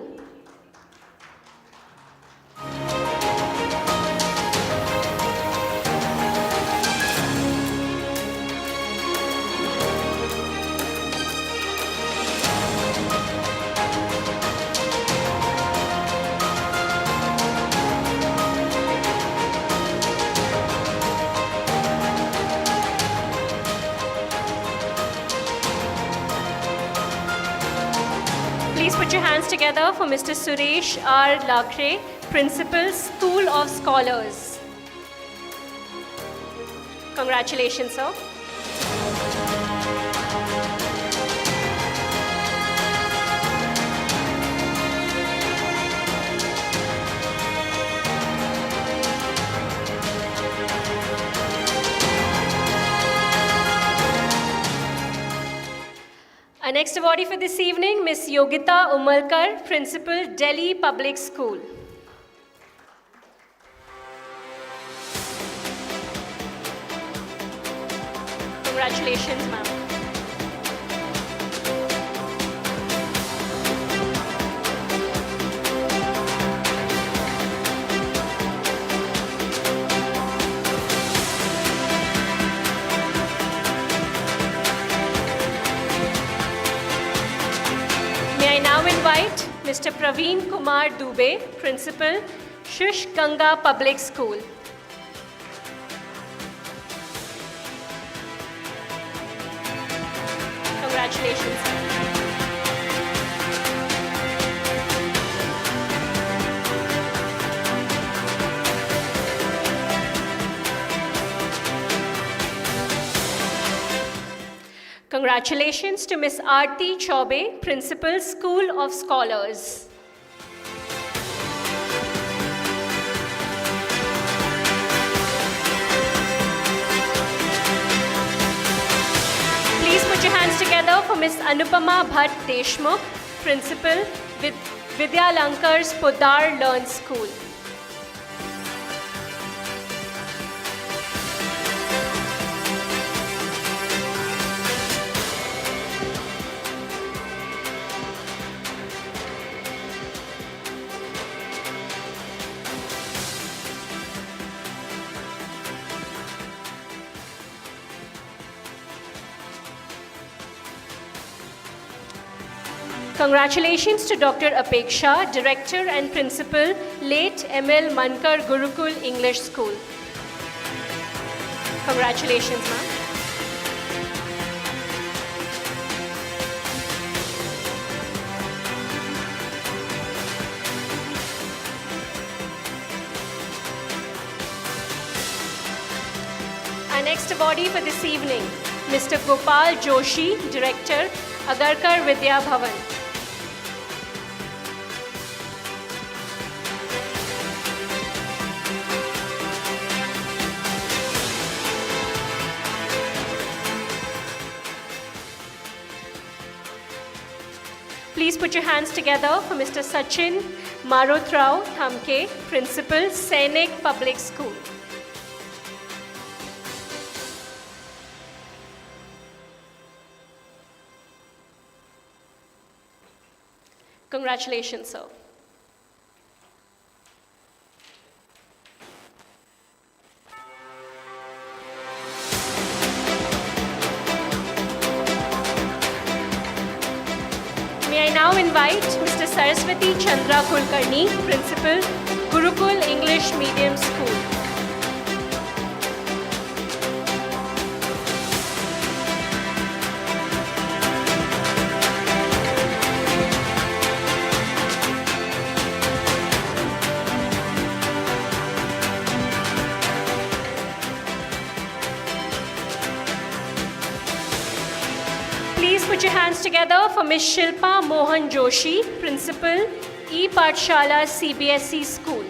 [SPEAKER 2] Please put your hands together for Mr. Suresh R. Lakre, Principal, School of Scholars. Congratulations, sir. Our next awardee for this evening, Ms. Yogita Umalkar, Principal, Delhi Public School. Congratulations, ma'am. Invite Mr. Praveen Kumar Dubey, Principal, Shush Ganga Public School. Congratulations. Congratulations to Ms. Aarti Chaube, Principal, School of Scholars. put your hands together for Miss Anupama Bhatt Deshmukh, Principal with Vidya Lankar's Podar Learn School. Congratulations to Dr. Apeksha, Director and Principal, late ML Mankar Gurukul English School. Congratulations, ma'am. Our next awardee for this evening, Mr. Gopal Joshi, Director, Agarkar Vidya Bhavan. Please put your hands together for Mr. Sachin Marothrao Thamke, Principal, Sainik Public School. Congratulations, sir. May I now invite Mr. Saraswati Chandra Kulkarni, Principal, Gurukul English Medium School. Please put your hands together for Ms. Shilpa Mohan Joshi, Principal, E. Pathshala CBSE School.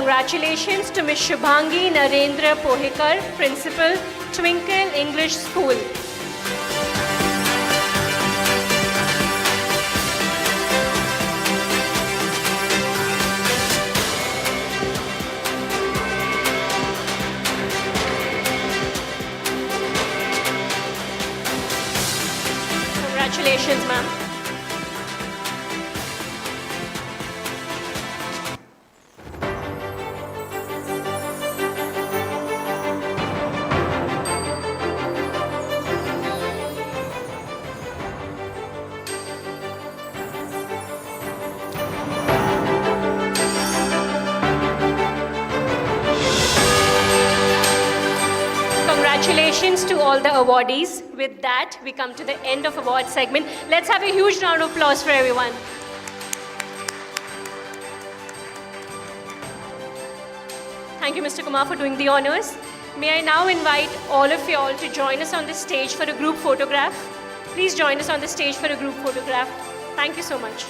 [SPEAKER 2] Congratulations to Ms. Shubhangi Narendra Pohekar, Principal, Twinkle English School. Congratulations, ma'am. Congratulations to all the awardees. With that, we come to the end of award segment. Let's have a huge round of applause for everyone. Thank you, Mr. Kumar, for doing the honors. May I now invite all of you all to join us on the stage for a group photograph. Please join us on the stage for a group photograph. Thank you so much.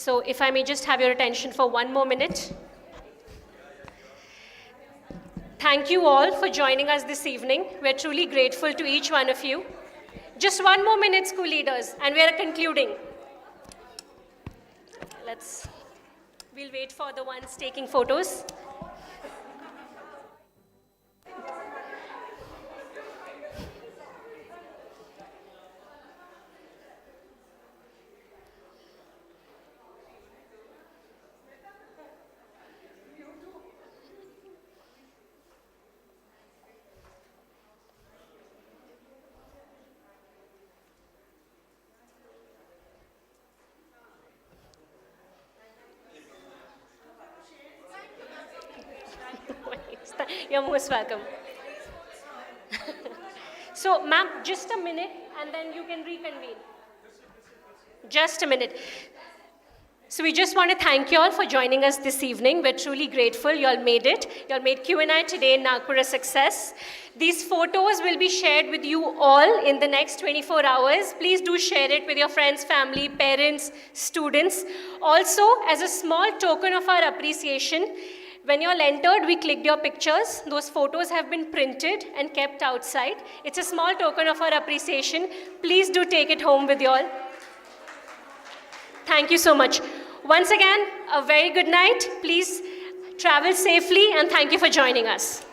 [SPEAKER 2] So if I may just have your attention for 1 more minute. Thank you all for joining us this evening. We're truly grateful to each one of you. Just 1 more minute, school leaders, and we are concluding. We'll wait for the ones taking photos. You're most welcome. So, ma'am, just a minute, and then you can reconvene. Just a minute. So we just want to thank you all for joining us this evening. We're truly grateful. You all made it. You all made Q&I today in Nagpur a success. These photos will be shared with you all in the next 24 hours. Please do share it with your friends, family, parents, students. Also, as a small token of our appreciation, when you all entered, we clicked your pictures. Those photos have been printed and kept outside. It's a small token of our appreciation. Please do take it home with you all. Thank you so much. Once again, a very good night. Please travel safely, and thank you for joining us.